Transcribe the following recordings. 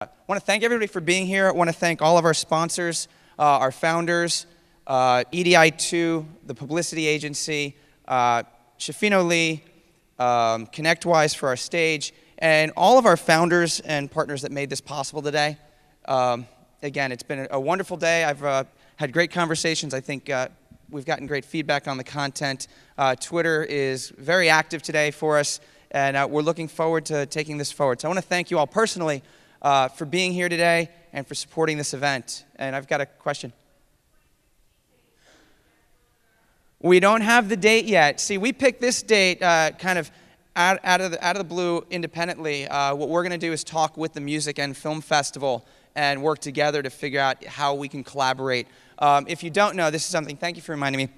I want to thank everybody for being here. I want to thank all of our sponsors, our founders, EDI2, the publicity agency, Shafino Lee, ConnectWise for our stage, and all of our founders and partners that made this possible today. Again, it's been a wonderful day. I've had great conversations. I think we've gotten great feedback on the content. Twitter is very active today for us, and we're looking forward to taking this forward. So I want to thank you all personally for being here today and for supporting this event. And I've got a question. We don't have the date yet. See, we picked this date kind of out of the blue independently. What we're going to do is talk with the Music and Film Festival and work together to figure out how we can collaborate. If you don't know, this is something, thank you for reminding me.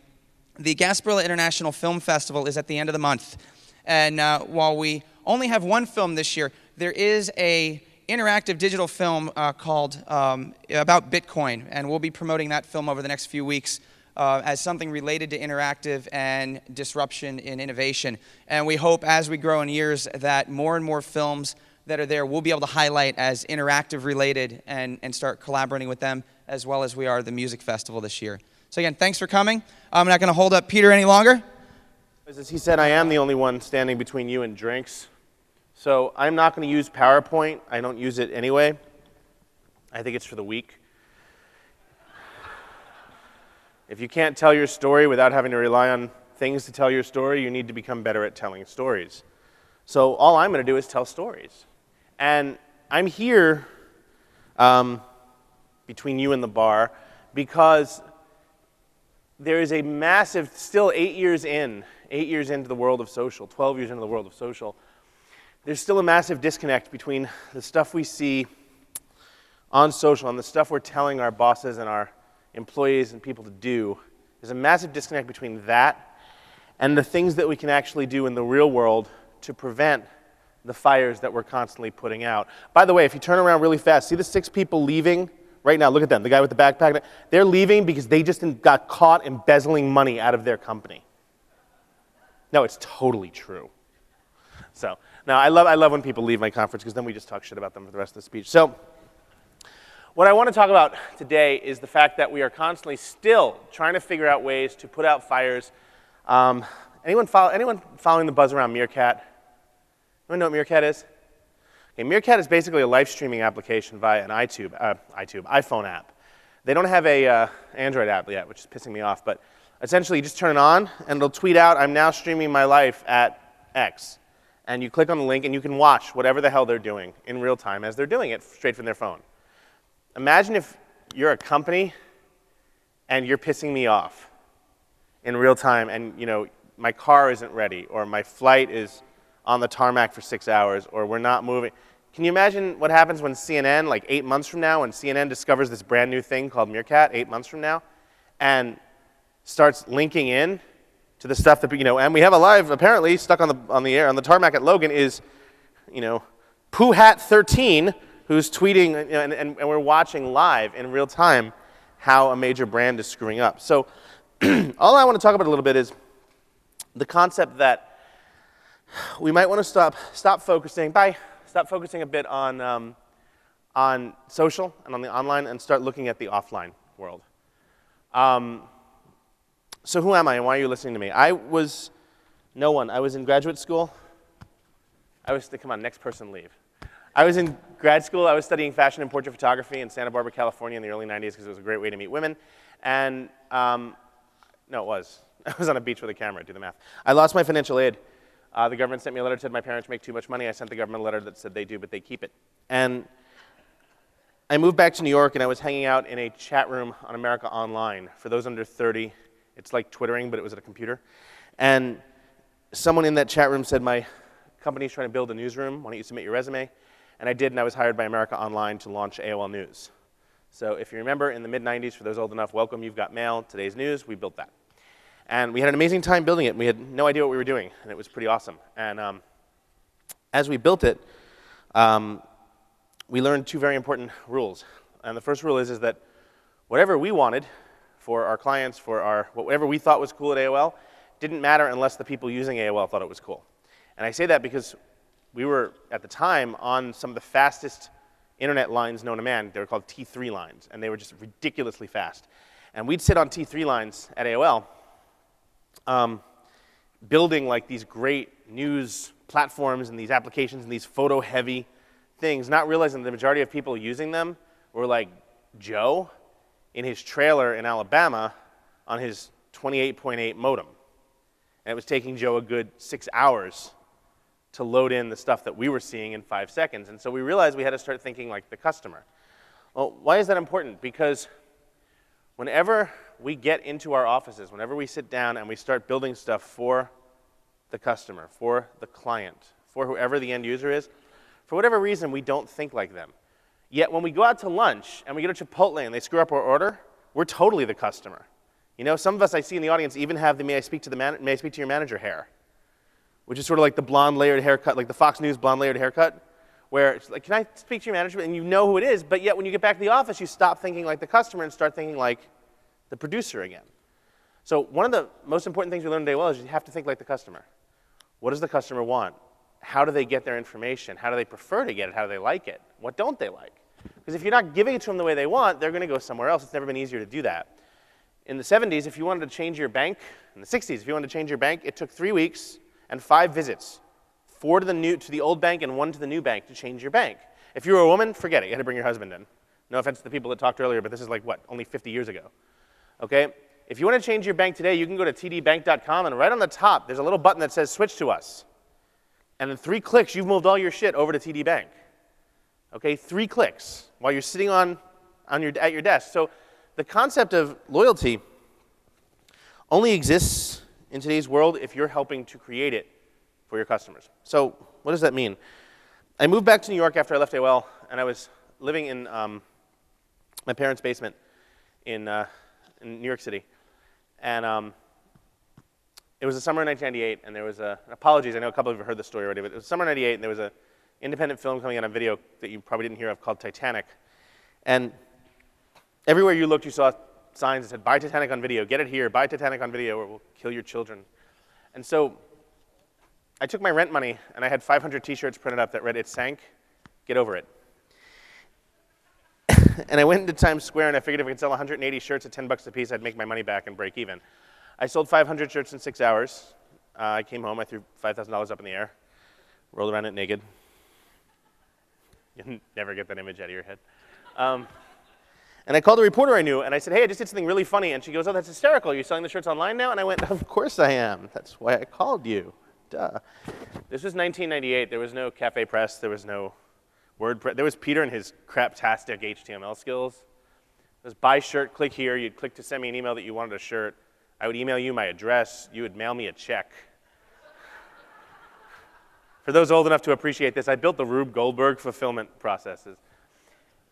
The Gasparilla International Film Festival is at the end of the month. And while we only have one film this year, there is a interactive digital film called about Bitcoin, and we'll be promoting that film over the next few weeks as something related to interactive and disruption in innovation. And we hope as we grow in years that more and more films that are there we'll be able to highlight as interactive related and start collaborating with them as well as we are the music festival this year. So again, thanks for coming. I'm not going to hold up Peter any longer. As he said, I am the only one standing between you and drinks. So I'm not going to use PowerPoint. I don't use it anyway. I think it's for the weak. If you can't tell your story without having to rely on things to tell your story, you need to become better at telling stories. So all I'm going to do is tell stories. And I'm here between you and the bar because there is a massive, still 8 years into the world of social, 12 years into the world of social, there's still a massive disconnect between the stuff we see on social and the stuff we're telling our bosses and our employees and people to do. There's a massive disconnect between that and the things that we can actually do in the real world to prevent the fires that we're constantly putting out. By the way, if you turn around really fast, see the 6 people leaving right now? Look at them, the guy with the backpack. They're leaving because they just got caught embezzling money out of their company. No, it's totally true. So, now I love when people leave my conference because then we just talk shit about them for the rest of the speech. So, what I want to talk about today is the fact that we are constantly still trying to figure out ways to put out fires. Anyone following the buzz around Meerkat? Anyone know what Meerkat is? Okay, Meerkat is basically a live streaming application via an iPhone app. They don't have a Android app yet, which is pissing me off, but essentially you just turn it on and it'll tweet out, "I'm now streaming my life at X." And you click on the link and you can watch whatever the hell they're doing in real time as they're doing it straight from their phone. Imagine if you're a company and you're pissing me off in real time and, you know, my car isn't ready or my flight is on the tarmac for 6 hours or we're not moving. Can you imagine what happens when CNN, like 8 months from now, when CNN discovers this brand new thing called Meerkat 8 months from now and starts linking in to the stuff that, you know, and we have a live, apparently, stuck on the air, on the tarmac at Logan is, you know, PooHat13, who's tweeting, you know, and we're watching live in real time how a major brand is screwing up. So all I want to talk about a little bit is the concept that we might want to stop focusing a bit on social and on the online and start looking at the offline world. So who am I and why are you listening to me? I was no one. I was in graduate school. Come on, next person leave. I was in grad school. I was studying fashion and portrait photography in Santa Barbara, California in the early 90s because it was a great way to meet women. And no, it was. I was on a beach with a camera, do the math. I lost my financial aid. The government sent me a letter that said my parents make too much money. I sent the government a letter that said they do, but they keep it. And I moved back to New York and I was hanging out in a chat room on America Online. For those under 30, it's like Twittering, but it was at a computer. And someone in that chat room said, "My company's trying to build a newsroom. Why don't you submit your resume?" And I did, and I was hired by America Online to launch AOL News. So if you remember, in the mid-90s, for those old enough, welcome, you've got mail, today's news, we built that. And we had an amazing time building it. We had no idea what we were doing, and it was pretty awesome. And as we built it, we learned 2 very important rules. And the first rule is that whatever we wanted for our clients, for whatever we thought was cool at AOL, didn't matter unless the people using AOL thought it was cool. And I say that because we were, at the time, on some of the fastest internet lines known to man. They were called T3 lines, and they were just ridiculously fast. And we'd sit on T3 lines at AOL, building like these great news platforms and these applications and these photo-heavy things, not realizing the majority of people using them were like Joe in his trailer in Alabama on his 28.8 modem. And it was taking Joe a good 6 hours to load in the stuff that we were seeing in 5 seconds. And so we realized we had to start thinking like the customer. Well, why is that important? Because whenever we get into our offices, whenever we sit down and we start building stuff for the customer, for the client, for whoever the end user is, for whatever reason, we don't think like them. Yet when we go out to lunch and we go to Chipotle and they screw up our order, we're totally the customer. You know, some of us I see in the audience even have the may I speak to your manager hair, which is sort of like the blonde layered haircut, like the Fox News blonde layered haircut, where it's like, can I speak to your manager? And you know who it is, but yet when you get back to the office, you stop thinking like the customer and start thinking like the producer again. So one of the most important things we learned today is you have to think like the customer. What does the customer want? How do they get their information? How do they prefer to get it? How do they like it? What don't they like? Because if you're not giving it to them the way they want, they're going to go somewhere else. It's never been easier to do that. In the 70s, if you wanted to change your bank, in the 60s, if you wanted to change your bank, it took 3 weeks and 5 visits, 4 to the old bank and 1 to the new bank to change your bank. If you were a woman, forget it. You had to bring your husband in. No offense to the people that talked earlier, but this is like, what, only 50 years ago. Okay? If you want to change your bank today, you can go to tdbank.com, and right on the top, there's a little button that says switch to us. And in 3 clicks, you've moved all your shit over to TD Bank. Okay, 3 clicks while you're sitting at your desk. So the concept of loyalty only exists in today's world if you're helping to create it for your customers. So what does that mean? I moved back to New York after I left AOL, and I was living in my parents' basement in New York City. And it was the summer of 1998, and there was apologies, I know a couple of you have heard this story already, but it was summer of 98, and there was an independent film coming out on video that you probably didn't hear of called Titanic. And everywhere you looked, you saw signs that said, buy Titanic on video, get it here, buy Titanic on video, or we'll kill your children. And so I took my rent money, and I had 500 t-shirts printed up that read, it sank, get over it. And I went into Times Square, and I figured if I could sell 180 shirts at $10 a piece, I'd make my money back and break even. I sold 500 shirts in 6 hours. I came home, I threw $5,000 up in the air, rolled around it naked. You'll never get that image out of your head. And I called a reporter I knew, and I said, hey, I just did something really funny. And she goes, oh, that's hysterical. You're selling the shirts online now? And I went, of course I am. That's why I called you. Duh. This was 1998. There was no Cafe Press. There was no WordPress. There was Peter and his craptastic HTML skills. It was buy shirt, click here. You'd click to send me an email that you wanted a shirt. I would email you my address. You would mail me a check. For those old enough to appreciate this, I built the Rube Goldberg fulfillment processes.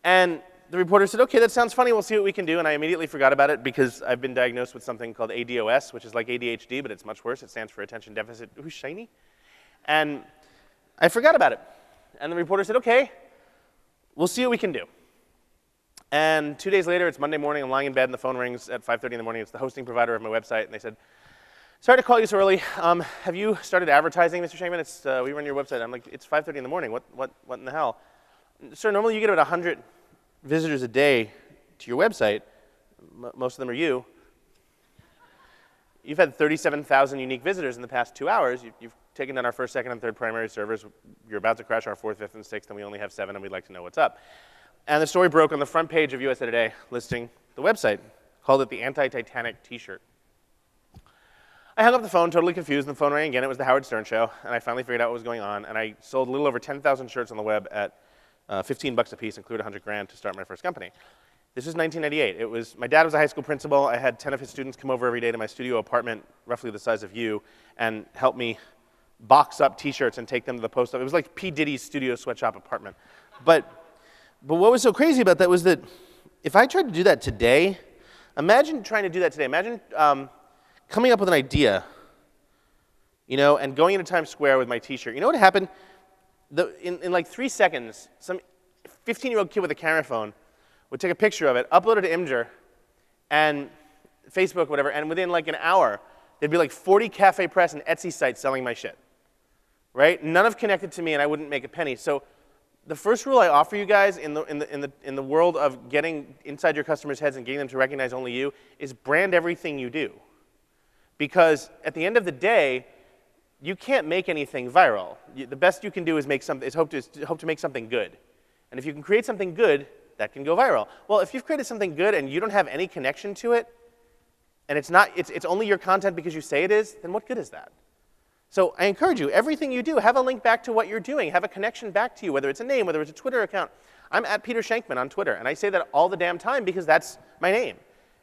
And the reporter said, okay, that sounds funny. We'll see what we can do. And I immediately forgot about it because I've been diagnosed with something called ADOS, which is like ADHD, but it's much worse. It stands for Attention Deficit, ooh, shiny. And I forgot about it. And the reporter said, okay, we'll see what we can do. And 2 days later, it's Monday morning. I'm lying in bed, and the phone rings at 5:30 in the morning. It's the hosting provider of my website. And they said, sorry to call you so early. Have you started advertising, Mr. Shankman? We run your website. I'm like, it's 5:30 in the morning. What in the hell? Sir, normally you get about 100 visitors a day to your website. Most of them are you. You've had 37,000 unique visitors in the past 2 hours. You've taken down our first, second, and third primary servers. You're about to crash our fourth, fifth, and sixth, and we only have 7, and we'd like to know what's up. And the story broke on the front page of USA Today listing the website, called it the Anti-Titanic T-shirt. I hung up the phone, totally confused, and the phone rang again. It was the Howard Stern Show, and I finally figured out what was going on, and I sold a little over 10,000 shirts on the web at $15 a piece, including $100,000 to start my first company. This was 1998. My dad was a high school principal. I had 10 of his students come over every day to my studio apartment, roughly the size of you, and help me box up T-shirts and take them to the post office. It was like P. Diddy's studio sweatshop apartment. But what was so crazy about that was that if I tried to do that today, imagine trying to do that today. Imagine coming up with an idea, and going into Times Square with my T-shirt. You know what happened? In like 3 seconds, some 15-year-old kid with a camera phone would take a picture of it, upload it to Imgur, and Facebook, whatever, and within like an hour, there'd be like 40 Cafe Press and Etsy sites selling my shit, right? None of connected to me, and I wouldn't make a penny. So the first rule I offer you guys in the world of getting inside your customers' heads and getting them to recognize only you is brand everything you do. Because at the end of the day, you can't make anything viral. The best you can do is hope to make something good. And if you can create something good, that can go viral. Well, if you've created something good and you don't have any connection to it, and it's only your content because you say it is, then what good is that? So I encourage you, everything you do, have a link back to what you're doing. Have a connection back to you, whether it's a name, whether it's a Twitter account. I'm at Peter Shankman on Twitter, and I say that all the damn time because that's my name.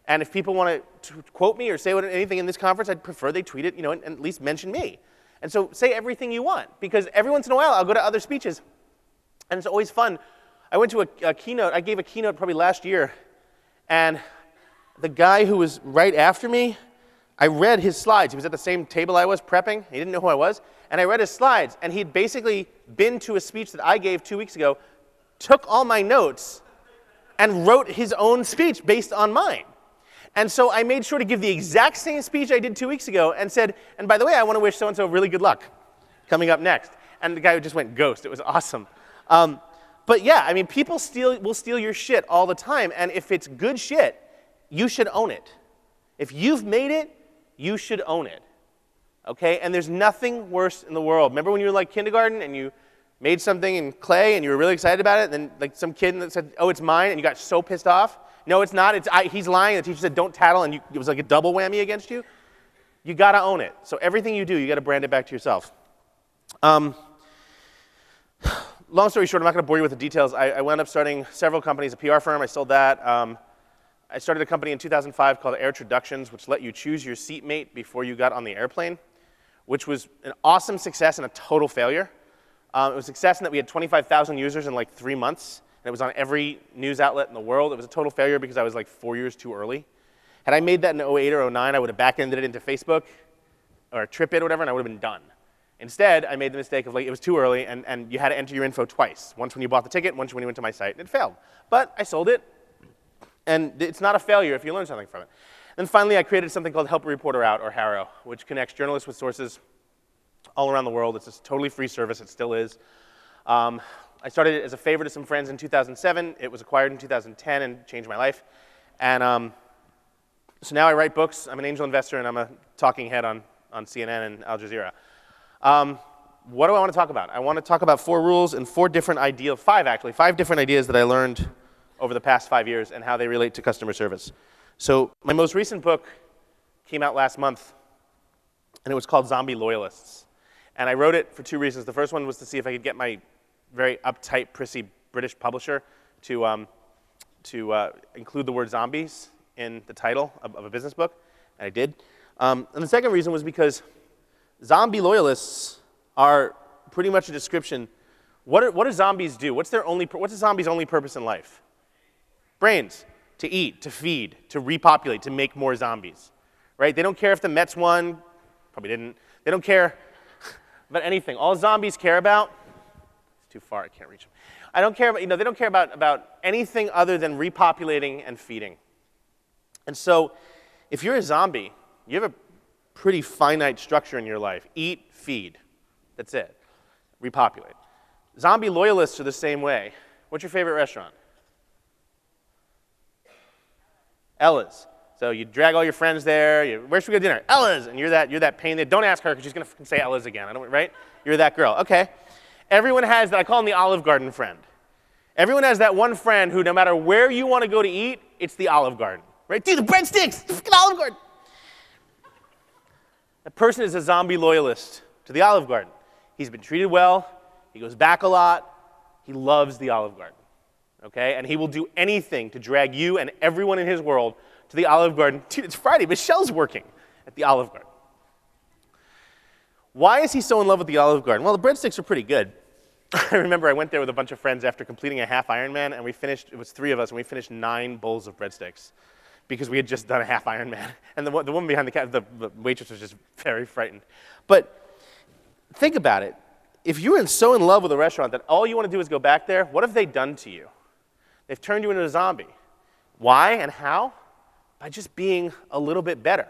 And if people want to quote me or say anything in this conference, I'd prefer they tweet it, and at least mention me. And so say everything you want, because every once in a while I'll go to other speeches, and it's always fun. I went to a keynote. I gave a keynote probably last year, and the guy who was right after me, I read his slides. He was at the same table I was prepping. He didn't know who I was. And I read his slides. And he'd basically been to a speech that I gave 2 weeks ago, took all my notes, and wrote his own speech based on mine. And so I made sure to give the exact same speech I did 2 weeks ago and said, and by the way, I want to wish so-and-so really good luck coming up next. And the guy just went ghost. It was awesome. But yeah, I mean, people will steal your shit all the time. And if it's good shit, you should own it. If you've made it, you should own it, okay? And there's nothing worse in the world. Remember when you were like kindergarten and you made something in clay and you were really excited about it, and then like some kid that said, oh, it's mine, and you got so pissed off? No, it's not. He's lying. The teacher said, don't tattle, and it was like a double whammy against you. You got to own it. So everything you do, you got to brand it back to yourself. Long story short, I'm not going to bore you with the details. I wound up starting several companies, a PR firm. I sold that. I started a company in 2005 called Air Introductions, which let you choose your seatmate before you got on the airplane, which was an awesome success and a total failure. It was a success in that we had 25,000 users in like 3 months, and it was on every news outlet in the world. It was a total failure because I was like 4 years too early. Had I made that in 08 or 09, I would have back-ended it into Facebook or TripIt or whatever, and I would have been done. Instead, I made the mistake of like, it was too early, and you had to enter your info twice. Once when you bought the ticket, once when you went to my site, and it failed. But I sold it. And it's not a failure if you learn something from it. And finally, I created something called Help a Reporter Out, or HARO, which connects journalists with sources all around the world. It's a totally free service. It still is. I started it as a favor to some friends in 2007. It was acquired in 2010 and changed my life. And so now I write books. I'm an angel investor, and I'm a talking head on CNN and Al Jazeera. What do I want to talk about? I want to talk about 4 rules and 4 different ideas, 5 actually, 5 different ideas that I learned over the past 5 years and how they relate to customer service. So my most recent book came out last month, and it was called Zombie Loyalists. And I wrote it for 2 reasons. The first one was to see if I could get my very uptight, prissy British publisher to include the word zombies in the title of a business book, and I did. And the second reason was because zombie loyalists are pretty much a description. What do zombies do? What's a zombie's only purpose in life? Brains, to eat, to feed, to repopulate, to make more zombies, right? They don't care if the Mets won, probably didn't. They don't care about anything. All zombies care about, it's too far, I can't reach them. I don't care about, they don't care about anything other than repopulating and feeding. And so, if you're a zombie, you have a pretty finite structure in your life. Eat, feed, that's it. Repopulate. Zombie loyalists are the same way. What's your favorite restaurant? Ella's. So you drag all your friends there. Where should we go to dinner? Ella's. And you're that pain that, don't ask her because she's going to say Ella's again. Right? You're that girl. Okay. Everyone has that. I call them the Olive Garden friend. Everyone has that one friend who, no matter where you want to go to eat, it's the Olive Garden. Right? Dude, the breadsticks! The freaking Olive Garden! That person is a zombie loyalist to the Olive Garden. He's been treated well. He goes back a lot. He loves the Olive Garden. Okay? And he will do anything to drag you and everyone in his world to the Olive Garden. Dude, it's Friday. Michelle's working at the Olive Garden. Why is he so in love with the Olive Garden? Well, the breadsticks are pretty good. I remember I went there with a bunch of friends after completing a half Ironman, and we finished, it was 3 of us, and we finished 9 bowls of breadsticks because we had just done a half Ironman. And the woman behind the waitress was just very frightened. But think about it. If you're so in love with a restaurant that all you want to do is go back there, what have they done to you? They've turned you into a zombie. Why and how? By just being a little bit better,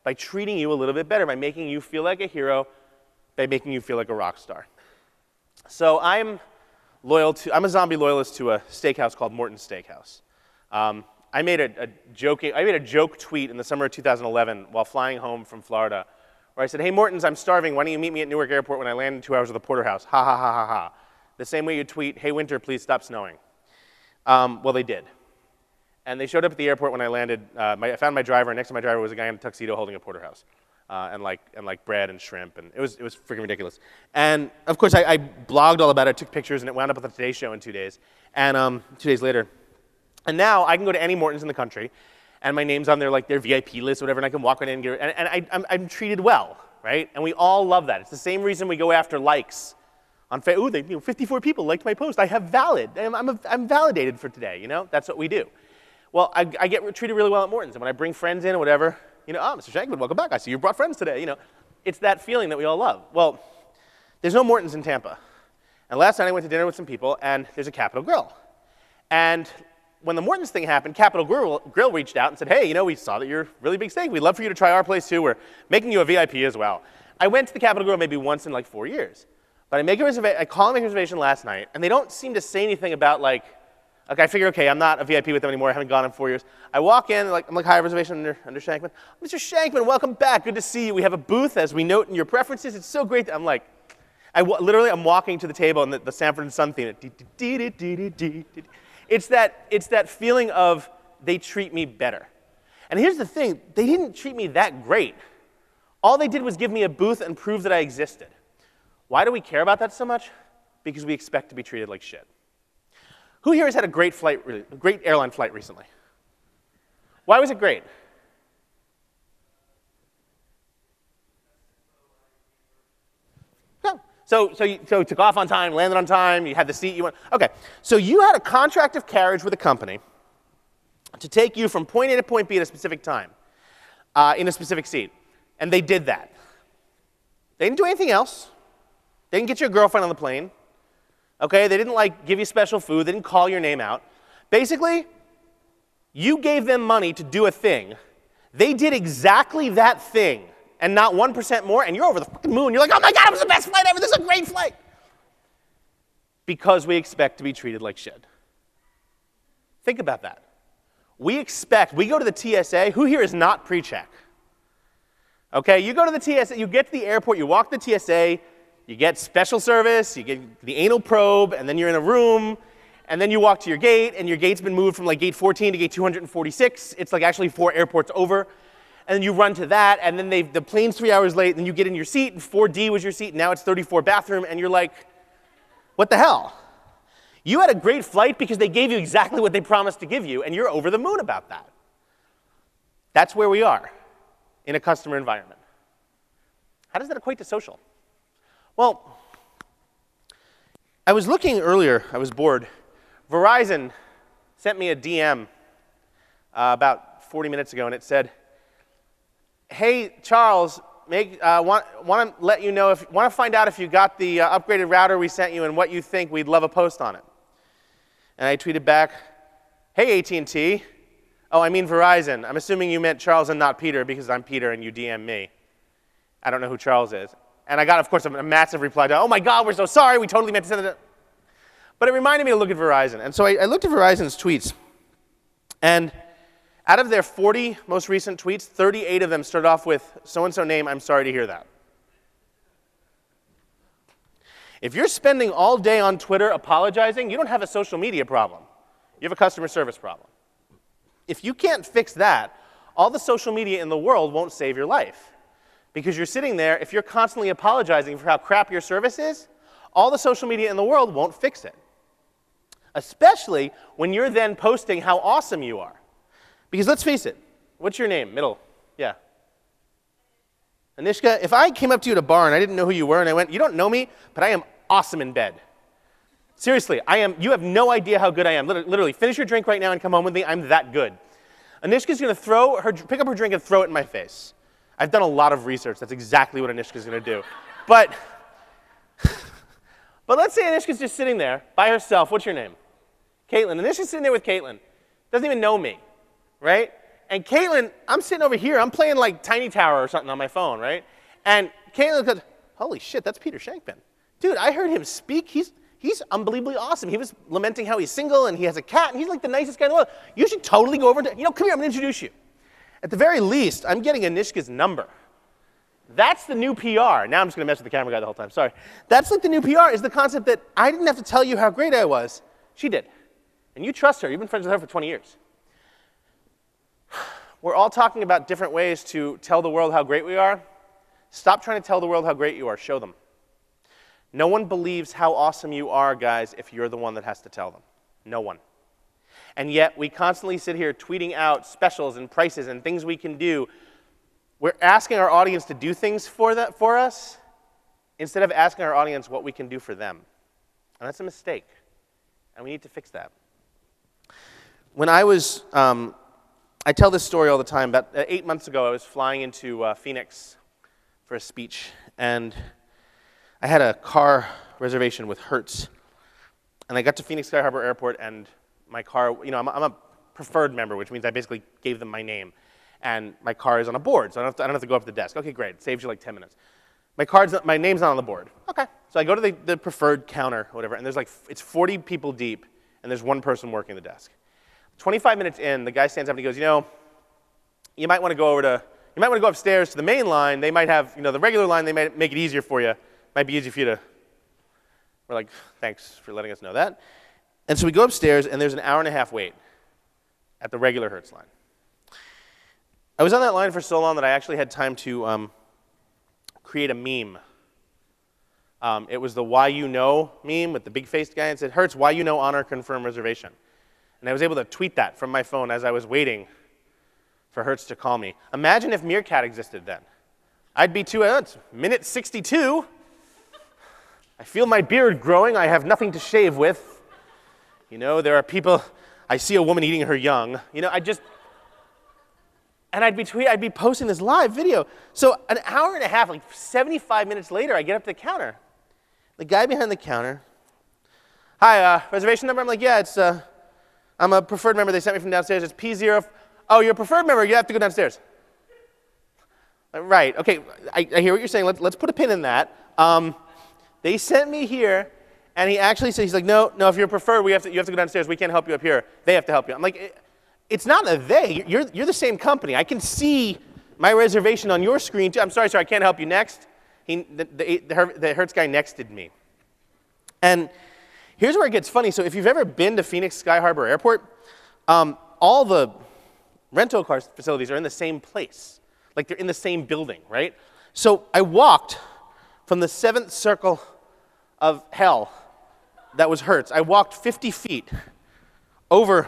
by treating you a little bit better, by making you feel like a hero, by making you feel like a rock star. So I'm I'm a zombie loyalist to a steakhouse called Morton's Steakhouse. I made a joke tweet in the summer of 2011 while flying home from Florida, where I said, "Hey Morton's, I'm starving. Why don't you meet me at Newark Airport when I land in 2 hours at the porterhouse? Ha ha ha ha ha." The same way you tweet, "Hey Winter, please stop snowing." Well, they did. And they showed up at the airport when I landed. I found my driver, and next to my driver was a guy in a tuxedo holding a porterhouse, and like bread and shrimp, and it was freaking ridiculous. And of course, I blogged all about it, took pictures, and it wound up at the Today Show in 2 days. And 2 days later, and now I can go to any Morton's in the country, and my name's on their VIP list or whatever, and I can walk right in and get it, and I'm treated well, right? And we all love that. It's the same reason we go after likes. On Facebook, 54 people liked my post. I'm validated for today, That's what we do. Well, I get treated really well at Morton's, and when I bring friends in or whatever, "Oh, Mr. Shankman, welcome back. I see you brought friends today." It's that feeling that we all love. Well, there's no Morton's in Tampa. And last night I went to dinner with some people, and there's a Capitol Grill. And when the Morton's thing happened, Capitol Grill reached out and said, "Hey, we saw that you're really big steak. We'd love for you to try our place too. We're making you a VIP as well." I went to the Capitol Grill maybe once in 4 years. But I call and make a reservation last night, and they don't seem to say anything about okay, I figure, okay, I'm not a VIP with them anymore. I haven't gone in 4 years. I walk in, I'm like, "Hi, reservation under Shankman." "Mr. Shankman, welcome back. Good to see you. We have a booth as we note in your preferences. It's so great." I'm like, I'm walking to the table, and the Sanford and Son theme. It's that feeling of they treat me better. And here's the thing. They didn't treat me that great. All they did was give me a booth and prove that I existed. Why do we care about that so much? Because we expect to be treated like shit. Who here has had a great airline flight recently? Why was it great? No. So you took off on time, landed on time, you had the seat you want. Okay, so you had a contract of carriage with a company to take you from point A to point B at a specific time in a specific seat. And they did that. They didn't do anything else. They didn't get your girlfriend on the plane. Okay, they didn't give you special food. They didn't call your name out. Basically, you gave them money to do a thing. They did exactly that thing and not 1% more, and you're over the fucking moon. You're like, "Oh my God, it was the best flight ever. This is a great flight." Because we expect to be treated like shit. Think about that. We go to the TSA. Who here is not pre-check? Okay, you go to the TSA, you get to the airport, you walk the TSA, you get special service, you get the anal probe, and then you're in a room, and then you walk to your gate, and your gate's been moved from gate 14 to gate 246. It's actually 4 airports over. And then you run to that, and then the plane's 3 hours late, and then you get in your seat, and 4D was your seat, and now it's 34 bathroom, and you're like, what the hell? You had a great flight because they gave you exactly what they promised to give you, and you're over the moon about that. That's where we are in a customer environment. How does that equate to social? Well, I was looking earlier, I was bored. Verizon sent me a DM about 40 minutes ago, and it said, "Hey, Charles, want to let you know, want to find out if you got the upgraded router we sent you and what you think. We'd love a post on it." And I tweeted back, "Hey, AT&T. Oh, I mean Verizon. I'm assuming you meant Charles and not Peter because I'm Peter and you DM me. I don't know who Charles is." And I got, of course, a massive reply to, "Oh my God, we're so sorry. We totally meant to send it." But it reminded me to look at Verizon. And so I looked at Verizon's tweets. And out of their 40 most recent tweets, 38 of them started off with, "So-and-so name, I'm sorry to hear that." If you're spending all day on Twitter apologizing, you don't have a social media problem. You have a customer service problem. If you can't fix that, all the social media in the world won't save your life. Because you're sitting there, if you're constantly apologizing for how crap your service is, all the social media in the world won't fix it. Especially when you're then posting how awesome you are. Because let's face it, what's your name? Middle. Yeah. Anishka, if I came up to you at a bar and I didn't know who you were and I went, "You don't know me, but I am awesome in bed." Seriously, you have no idea how good I am. Literally, finish your drink right now and come home with me. I'm that good. Anishka's going to pick up her drink and throw it in my face. I've done a lot of research. That's exactly what Anishka's going to do. But let's say Anishka's just sitting there by herself. What's your name? Caitlin. Anishka's sitting there with Caitlin. Doesn't even know me, right? And Caitlin, I'm sitting over here. I'm playing Tiny Tower or something on my phone, right? And Caitlin goes, "Holy shit, that's Peter Shankman. Dude, I heard him speak. He's He's unbelievably awesome. He was lamenting how he's single and he has a cat, and he's like the nicest guy in the world. You should totally go over to, come here, I'm going to introduce you. At the very least, I'm getting Anishka's number. That's the new PR. Now I'm just going to mess with the camera guy the whole time. Sorry. That's like the new PR, is the concept that I didn't have to tell you how great I was. She did. And you trust her. You've been friends with her for 20 years. We're all talking about different ways to tell the world how great we are. Stop trying to tell the world how great you are. Show them. No one believes how awesome you are, guys, if you're the one that has to tell them. No one. And yet, we constantly sit here tweeting out specials and prices and things we can do. We're asking our audience to do things for us instead of asking our audience what we can do for them. And that's a mistake. And we need to fix that. When I was, I tell this story all the time. About 8 months ago, I was flying into Phoenix for a speech. And I had a car reservation with Hertz. And I got to Phoenix Sky Harbor Airport, and my car, I'm a preferred member, which means I basically gave them my name. And my car is on a board, so I don't have to go up to the desk. Okay, great. It saves you like 10 minutes. My name's not on the board. Okay. So I go to the preferred counter, or whatever, and there's it's 40 people deep, and there's one person working the desk. 25 minutes in, the guy stands up and he goes, you might want to go upstairs to the main line. They might have, the regular line, they might make it easier for you. Might be easier for you to. We're like, thanks for letting us know that. And so we go upstairs, and there's an hour-and-a-half wait at the regular Hertz line. I was on that line for so long that I actually had time to create a meme. It was the why you know meme with the big-faced guy, and said, Hertz, why you know honor confirm reservation. And I was able to tweet that from my phone as I was waiting for Hertz to call me. Imagine if Meerkat existed then. I'd be it's minute 62. I feel my beard growing. I have nothing to shave with. There are people, I see a woman eating her young. And I'd be posting this live video. So an hour and a half, 75 minutes later, I get up to the counter. The guy behind the counter, hi, reservation number? I'm like, yeah, it's, I'm a preferred member. They sent me from downstairs. It's P0. Oh, you're a preferred member. You have to go downstairs. Right, okay, I hear what you're saying. Let's put a pin in that. They sent me here, and he actually said, he's like, no, if you're preferred, you have to go downstairs. We can't help you up here. They have to help you. I'm like, it's not a they. You're the same company. I can see my reservation on your screen, too. I'm sorry, sir, I can't help you. Next. The Hertz guy nexted me. And here's where it gets funny. So if you've ever been to Phoenix Sky Harbor Airport, all the rental car facilities are in the same place. They're in the same building, right? So I walked from the 7th circle of hell that was Hertz. I walked 50 feet over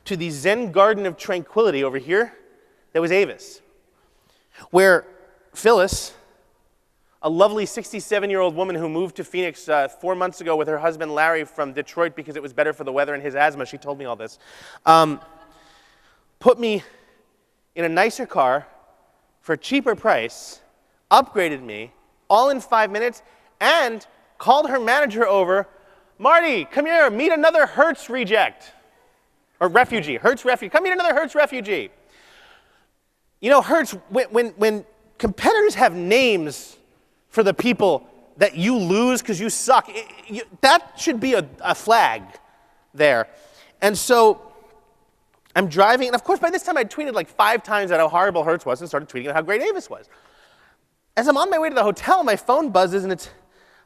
to the Zen Garden of Tranquility over here that was Avis, where Phyllis, a lovely 67-year-old woman who moved to Phoenix 4 months ago with her husband Larry from Detroit because it was better for the weather and his asthma, she told me all this, put me in a nicer car for a cheaper price, upgraded me, all in 5 minutes, and called her manager over, Marty, come here, meet another Hertz reject. Or refugee, Hertz refugee. Come meet another Hertz refugee. Hertz, when competitors have names for the people that you lose because you suck, that should be a flag there. And so I'm driving, and of course by this time I'd tweeted 5 times at how horrible Hertz was and started tweeting at how great Avis was. As I'm on my way to the hotel, my phone buzzes, and it's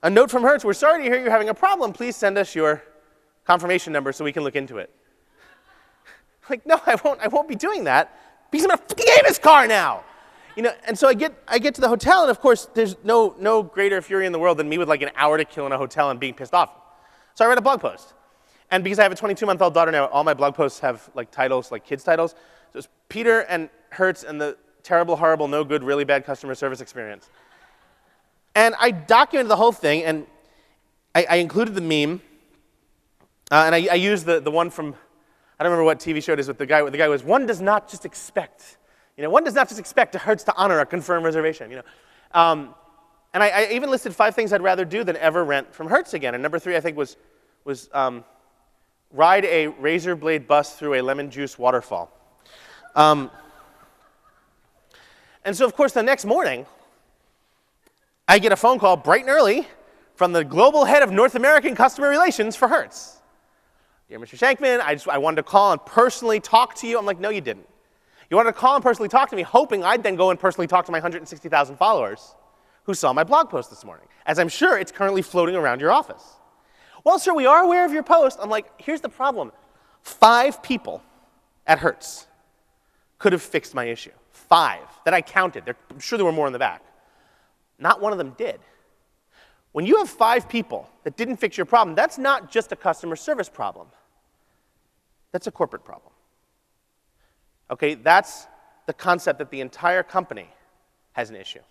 a note from Hertz. We're sorry to hear you're having a problem. Please send us your confirmation number so we can look into it. No, I won't be doing that because I'm in a fucking Avis car now. And so I get to the hotel, and of course there's no greater fury in the world than me with an hour to kill in a hotel and being pissed off. So I read a blog post. And because I have a 22-month-old daughter now, all my blog posts have titles, kids titles. So it's Peter and Hertz and the terrible, horrible, no good, really bad customer service experience. And I documented the whole thing, and I included the meme, and I used the one from, I don't remember what TV show it is, but the guy was, one does not just expect a Hertz to honor a confirmed reservation, And I even listed 5 things I'd rather do than ever rent from Hertz again. And number 3, I think, was ride a razor blade bus through a lemon juice waterfall. And so, of course, the next morning, I get a phone call bright and early from the global head of North American customer relations for Hertz. Dear Mr. Shankman, I wanted to call and personally talk to you. I'm like, no, you didn't. You wanted to call and personally talk to me, hoping I'd then go and personally talk to my 160,000 followers who saw my blog post this morning, as I'm sure it's currently floating around your office. Well, sir, we are aware of your post. I'm like, here's the problem. 5 people at Hertz could have fixed my issue. 5 that I counted. I'm sure there were more in the back. Not one of them did. When you have 5 people that didn't fix your problem, that's not just a customer service problem. That's a corporate problem. Okay, that's the concept that the entire company has an issue.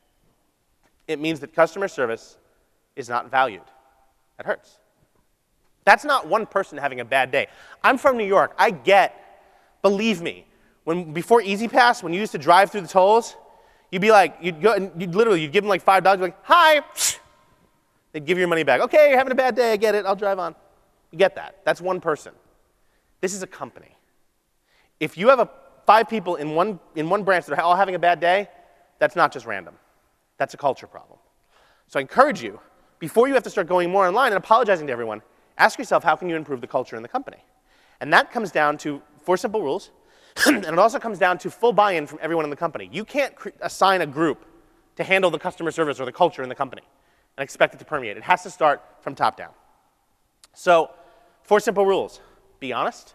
It means that customer service is not valued at Hertz. That's not one person having a bad day. I'm from New York. I get, believe me, before EasyPass, when you used to drive through the tolls, you'd be like, you'd give them like $5, you'd be like, hi. They'd give you your money back. Okay, you're having a bad day, I get it, I'll drive on. You get that. That's one person. This is a company. If you have 5 people in one branch that are all having a bad day, that's not just random. That's a culture problem. So I encourage you, before you have to start going more online and apologizing to everyone, ask yourself, how can you improve the culture in the company? And that comes down to 4 simple rules, and it also comes down to full buy-in from everyone in the company. You can't assign a group to handle the customer service or the culture in the company and expect it to permeate. It has to start from top down. So 4 simple rules. Be honest.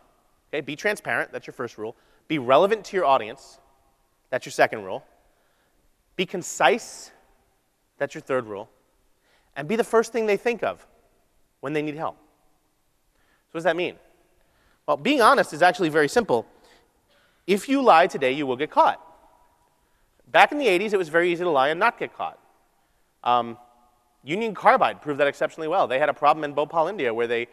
Okay? Be transparent. That's your first rule. Be relevant to your audience. That's your second rule. Be concise. That's your third rule. And be the first thing they think of when they need help. So what does that mean? Well, being honest is actually very simple. If you lie today, you will get caught. Back in the 80s, it was very easy to lie and not get caught. Union Carbide proved that exceptionally well. They had a problem in Bhopal, India, where they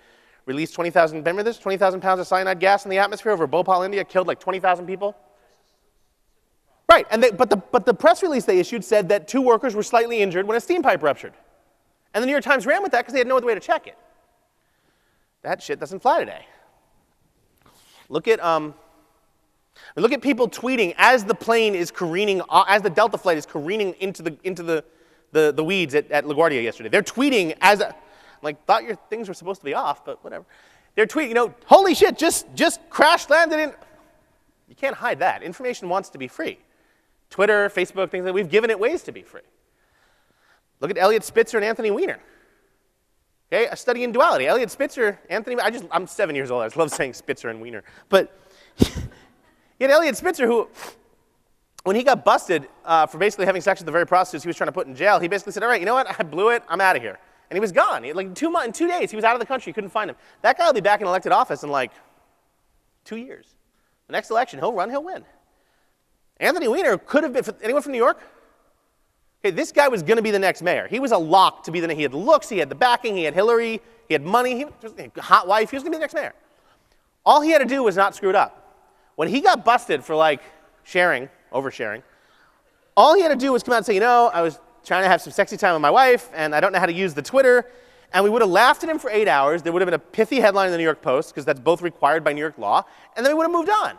released 20,000, remember this? 20,000 pounds of cyanide gas in the atmosphere over Bhopal, India, killed like 20,000 people. Right, and but the press release they issued said that 2 workers were slightly injured when a steam pipe ruptured. And the New York Times ran with that because they had no other way to check it. That shit doesn't fly today. Look at people tweeting as the plane is careening, as the Delta flight is careening into the weeds at LaGuardia yesterday. They're tweeting as thought your things were supposed to be off, but whatever. They're tweeting, holy shit, just crash landed in. You can't hide that. Information wants to be free. Twitter, Facebook, things like that, we've given it ways to be free. Look at Elliot Spitzer and Anthony Weiner. Okay, a study in duality. Elliot Spitzer, Anthony, I'm 7 years old. I just love saying Spitzer and Weiner. But you had Elliot Spitzer who, when he got busted for basically having sex with the very prostitutes he was trying to put in jail, he basically said, all right, you know what, I blew it, I'm out of here. And he was gone. In 2 days, he was out of the country, you couldn't find him. That guy will be back in elected office in 2 years. The next election, he'll run, he'll win. Anthony Weiner could have been, anyone from New York? Okay, this guy was going to be the next mayor. He was a lock to be he had the looks, he had the backing, he had Hillary, he had money, he was a hot wife, he was going to be the next mayor. All he had to do was not screw it up. When he got busted for oversharing, all he had to do was come out and say, I was trying to have some sexy time with my wife, and I don't know how to use the Twitter, and we would have laughed at him for 8 hours. There would have been a pithy headline in the New York Post, because that's both required by New York law, and then we would have moved on,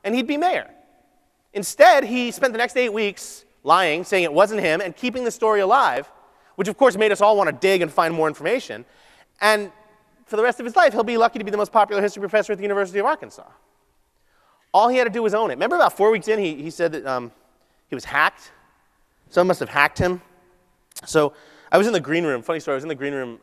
and he'd be mayor. Instead, he spent the next 8 weeks lying, saying it wasn't him, and keeping the story alive, which of course made us all want to dig and find more information. And for the rest of his life, he'll be lucky to be the most popular history professor at the University of Arkansas. All he had to do was own it. Remember about 4 weeks in, he said that he was hacked? Someone must have hacked him. So I was in the green room, funny story, I was in the green room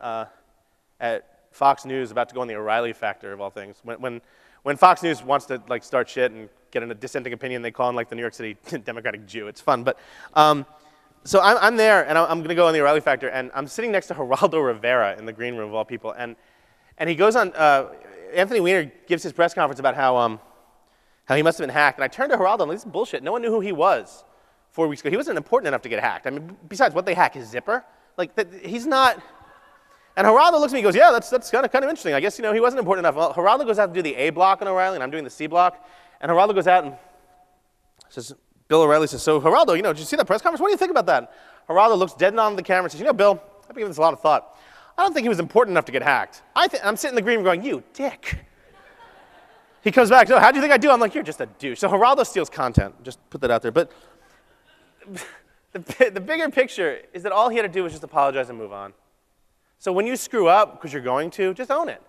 at Fox News about to go on the O'Reilly factor of all things. When Fox News wants to start shit and get a dissenting opinion, they call him the New York City Democratic Jew. It's fun, but so I'm there, and I'm going to go on the O'Reilly factor, and I'm sitting next to Geraldo Rivera in the green room of all people, and he goes on. Anthony Weiner gives his press conference about how he must have been hacked, and I turned to Geraldo, and this is bullshit. No one knew who he was 4 weeks ago. He wasn't important enough to get hacked. I mean, besides, what they hack, his zipper? He's not. And Geraldo looks at me and goes, yeah, that's kind of interesting. I guess he wasn't important enough. Well, Geraldo goes out to do the A block on O'Reilly, and I'm doing the C block. And Geraldo goes out and says, Bill O'Reilly says, so Geraldo, did you see that press conference? What do you think about that? Geraldo looks dead on the camera and says, Bill, I've been giving this a lot of thought. I don't think he was important enough to get hacked. I'm sitting in the green room going, you dick. He comes back, so how do you think I do? I'm like, you're just a douche. So Geraldo steals content. Just put that out there. But the bigger picture is that all he had to do was just apologize and move on. So when you screw up, because you're going to, just own it.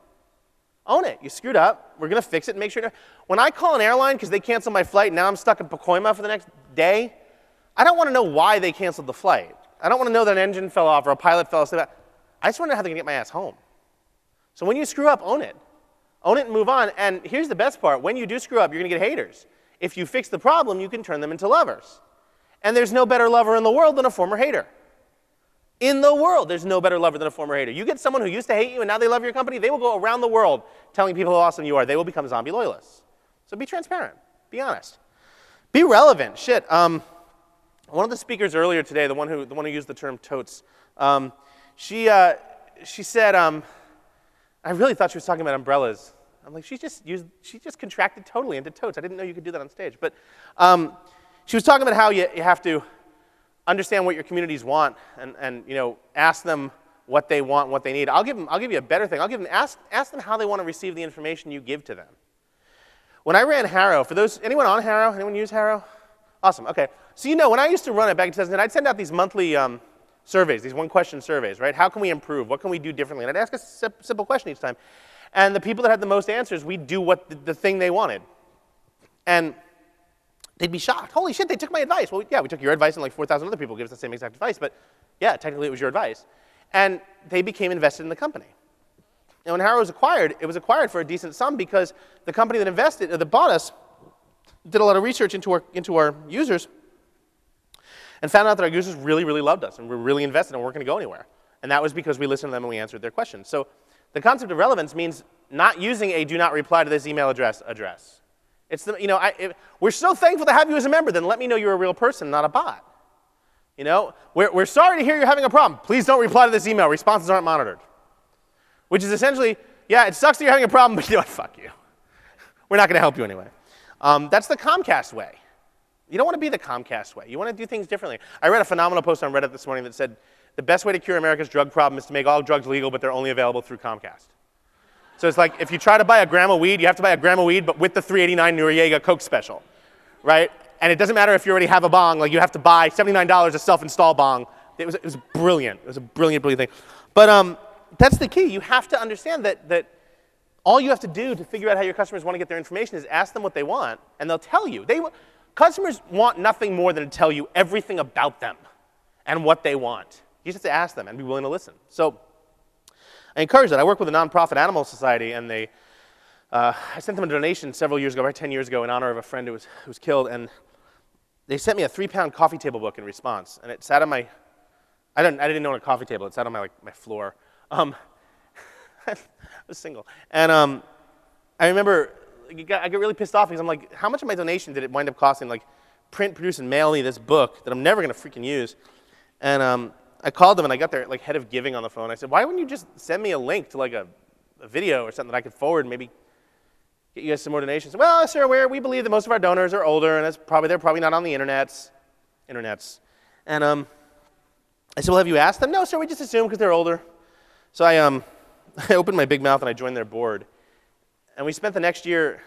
Own it. You screwed up. We're going to fix it and make sure. When I call an airline because they canceled my flight and now I'm stuck in Pacoima for the next day, I don't want to know why they canceled the flight. I don't want to know that an engine fell off or a pilot fell asleep. I just want to know how they're going to get my ass home. So when you screw up, own it. Own it and move on. And here's the best part. When you do screw up, you're going to get haters. If you fix the problem, you can turn them into lovers. And there's no better lover in the world than a former hater. In the world, there's no better lover than a former hater. You get someone who used to hate you and now they love your company, they will go around the world telling people how awesome you are. They will become zombie loyalists. So be transparent. Be honest. Be relevant. Shit. One of the speakers earlier today, the one who used the term totes, she said, I really thought she was talking about umbrellas. I'm like, she just contracted totally into totes. I didn't know you could do that on stage. But she was talking about how you have to understand what your communities want and ask them what they want, what they need. I'll give you a better thing. Ask them how they want to receive the information you give to them. When I ran HARO, anyone on HARO? Anyone use HARO? Awesome, okay. So when I used to run it back in 2010, I'd send out these monthly surveys, these one-question surveys, right? How can we improve? What can we do differently? And I'd ask a simple question each time. And the people that had the most answers, we'd do what the thing they wanted. And they'd be shocked. Holy shit, they took my advice. Well, yeah, we took your advice and like 4,000 other people gave us the same exact advice. But yeah, technically it was your advice. And they became invested in the company. And when HARO was acquired, it was acquired for a decent sum because the company that bought us did a lot of research into our users and found out that our users really, really loved us and were really invested and weren't going to go anywhere. And that was because we listened to them and we answered their questions. So the concept of relevance means not using a do not reply to this email address. It's we're so thankful to have you as a member, then let me know you're a real person, not a bot. We're sorry to hear you're having a problem. Please don't reply to this email. Responses aren't monitored. Which is essentially, yeah, it sucks that you're having a problem, but you know what, fuck you. We're not going to help you anyway. That's the Comcast way. You don't want to be the Comcast way. You want to do things differently. I read a phenomenal post on Reddit this morning that said, the best way to cure America's drug problem is to make all drugs legal, but they're only available through Comcast. So it's like, if you try to buy a gram of weed, you have to buy a gram of weed, but with the $3.89 Noriega Coke special, right? And it doesn't matter if you already have a bong, like you have to buy $79 a self-install bong. It was brilliant. It was a brilliant, brilliant thing. But that's the key. You have to understand that all you have to do to figure out how your customers want to get their information is ask them what they want, and they'll tell you. Customers want nothing more than to tell you everything about them and what they want. You just have to ask them and be willing to listen. So I encourage that. I work with a nonprofit animal society, and I sent them a donation several years ago, about 10 years ago, in honor of a friend who was killed, and they sent me a 3-pound coffee table book in response, and it sat on my, I didn't own a coffee table, it sat on my floor. I was single. And I remember, I get really pissed off because I'm like, how much of my donation did it wind up costing? Like, print, produce, and mail me this book that I'm never going to freaking use. And I called them and I got their head of giving on the phone. I said, why wouldn't you just send me a link to like a video or something that I could forward and maybe get you guys some more donations? Well, sir, we believe that most of our donors are older and they're probably not on the internets. And I said, well, have you asked them? No, sir, we just assume because they're older. So I opened my big mouth and I joined their board. And we spent the next year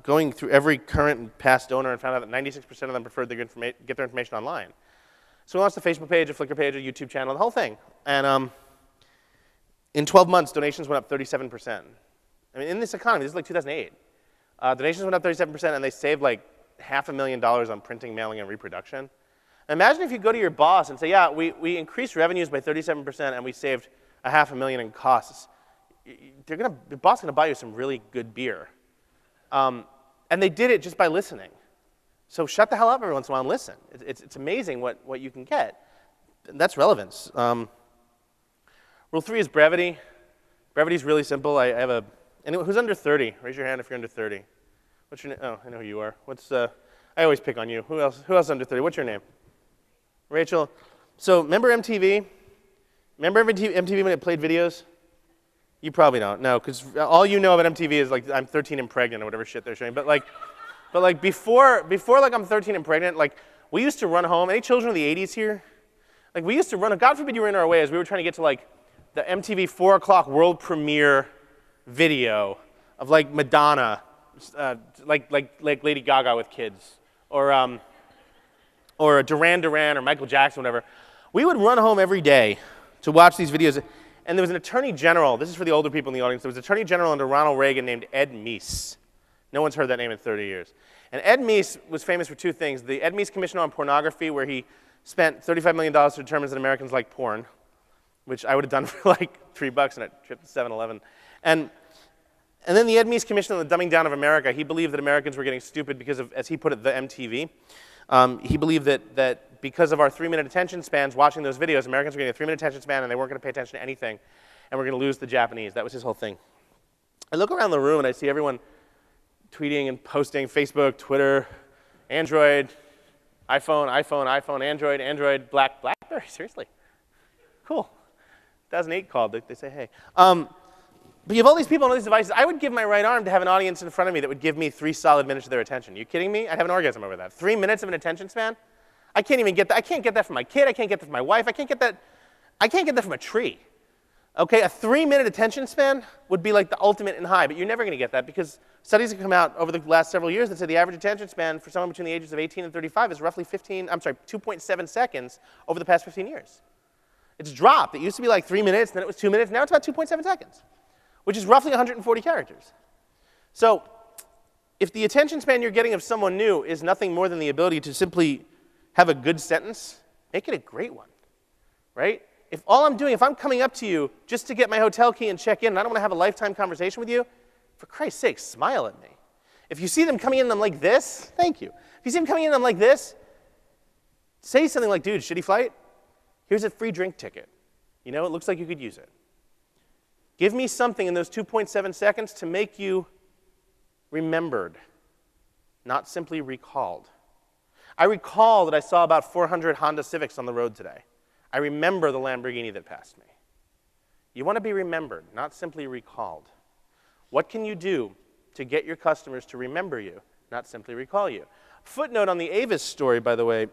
going through every current and past donor and found out that 96% of them preferred to get their information online. So we launched a Facebook page, a Flickr page, a YouTube channel, the whole thing. And in 12 months, donations went up 37%. I mean, in this economy, this is like 2008. Donations went up 37%, and they saved like $500,000 on printing, mailing, and reproduction. Imagine if you go to your boss and say, yeah, we increased revenues by 37%, and we saved $500,000 in costs. Your boss is going to buy you some really good beer. And they did it just by listening. So shut the hell up every once in a while and listen. It's amazing what you can get. That's relevance. Rule 3 is brevity. Brevity is really simple. I have anyone who's under 30? Raise your hand if you're under 30. What's your name? Oh, I know who you are. I always pick on you. Who else is under 30? What's your name? Rachel. So remember MTV? Remember MTV when it played videos? You probably don't. No, because all you know about MTV is like I'm 13 and pregnant or whatever shit they're showing. But like before like I'm 13 and pregnant, like we used to run home. Any children of the 80s here? Like we used to run. God forbid you were in our way as we were trying to get to like the MTV 4 o'clock world premiere video of like Madonna, like Lady Gaga with kids, or Duran Duran or Michael Jackson, whatever. We would run home every day to watch these videos. And there was an attorney general, this is for the older people in the audience, there was an attorney general under Ronald Reagan named Ed Meese. No one's heard that name in 30 years. And Ed Meese was famous for two things. The Ed Meese Commission on Pornography, where he spent $35 million to determine that Americans like porn, which I would have done for like $3 on a trip to 7-Eleven. And then the Ed Meese Commission on the Dumbing Down of America, he believed that Americans were getting stupid because of, as he put it, the MTV. He believed that because of our 3-minute attention spans watching those videos, Americans were getting a 3-minute attention span and they weren't going to pay attention to anything, and we're going to lose the Japanese. That was his whole thing. I look around the room and I see everyone tweeting and posting, Facebook, Twitter, Android, iPhone, Android, BlackBerry, seriously. Cool. 2008 called, they say, hey. But you have all these people on all these devices. I would give my right arm to have an audience in front of me that would give me 3 solid minutes of their attention. You kidding me? I'd have an orgasm over that. 3 minutes of an attention span? I can't even get that. I can't get that from my kid. I can't get that from my wife. I can't get that from a tree. Okay, a 3-minute attention span would be like the ultimate in high, but you're never going to get that because studies have come out over the last several years that say the average attention span for someone between the ages of 18 and 35 is roughly 2.7 seconds over the past 15 years. It's dropped. It used to be like 3 minutes, then it was 2 minutes, now it's about 2.7 seconds, which is roughly 140 characters. So if the attention span you're getting of someone new is nothing more than the ability to simply have a good sentence, make it a great one, right? If all I'm doing, if I'm coming up to you just to get my hotel key and check in, and I don't want to have a lifetime conversation with you, for Christ's sake, smile at me. If you see them coming in and I'm like this, thank you. If you see them coming in and I'm like this, say something like, dude, shitty flight? Here's a free drink ticket. You know, it looks like you could use it. Give me something in those 2.7 seconds to make you remembered, not simply recalled. I recall that I saw about 400 Honda Civics on the road today. I remember the Lamborghini that passed me. You want to be remembered, not simply recalled. What can you do to get your customers to remember you, not simply recall you? Footnote on the Avis story, by the way,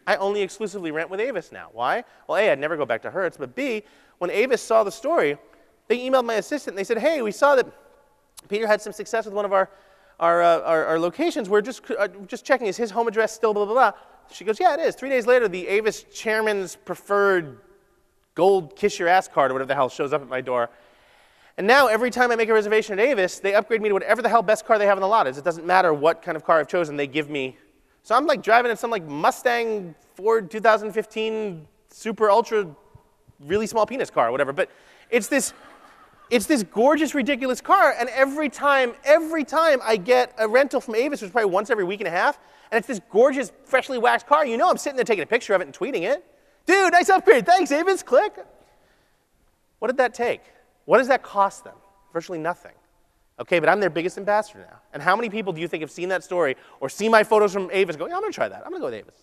I only exclusively rent with Avis now. Why? Well, A, I'd never go back to Hertz, but B, when Avis saw the story, they emailed my assistant and they said, hey, we saw that Peter had some success with one of our locations. We're just checking, is his home address still blah, blah, blah? She goes, yeah, it is. 3 days later, the Avis chairman's preferred gold kiss your ass card or whatever the hell shows up at my door. And now every time I make a reservation at Avis, they upgrade me to whatever the hell best car they have in the lot is. It doesn't matter what kind of car I've chosen, they give me. So I'm like driving in some like Mustang Ford 2015 super ultra really small penis car or whatever. But it's this gorgeous, ridiculous car, and every time I get a rental from Avis, which is probably once every week and a half, and it's this gorgeous, freshly waxed car, you know I'm sitting there taking a picture of it and tweeting it. Dude, nice upgrade, thanks Avis, click. What did that take? What does that cost them? Virtually nothing. Okay, but I'm their biggest ambassador now. And how many people do you think have seen that story or seen my photos from Avis going, yeah, I'm going to try that. I'm going to go with Avis.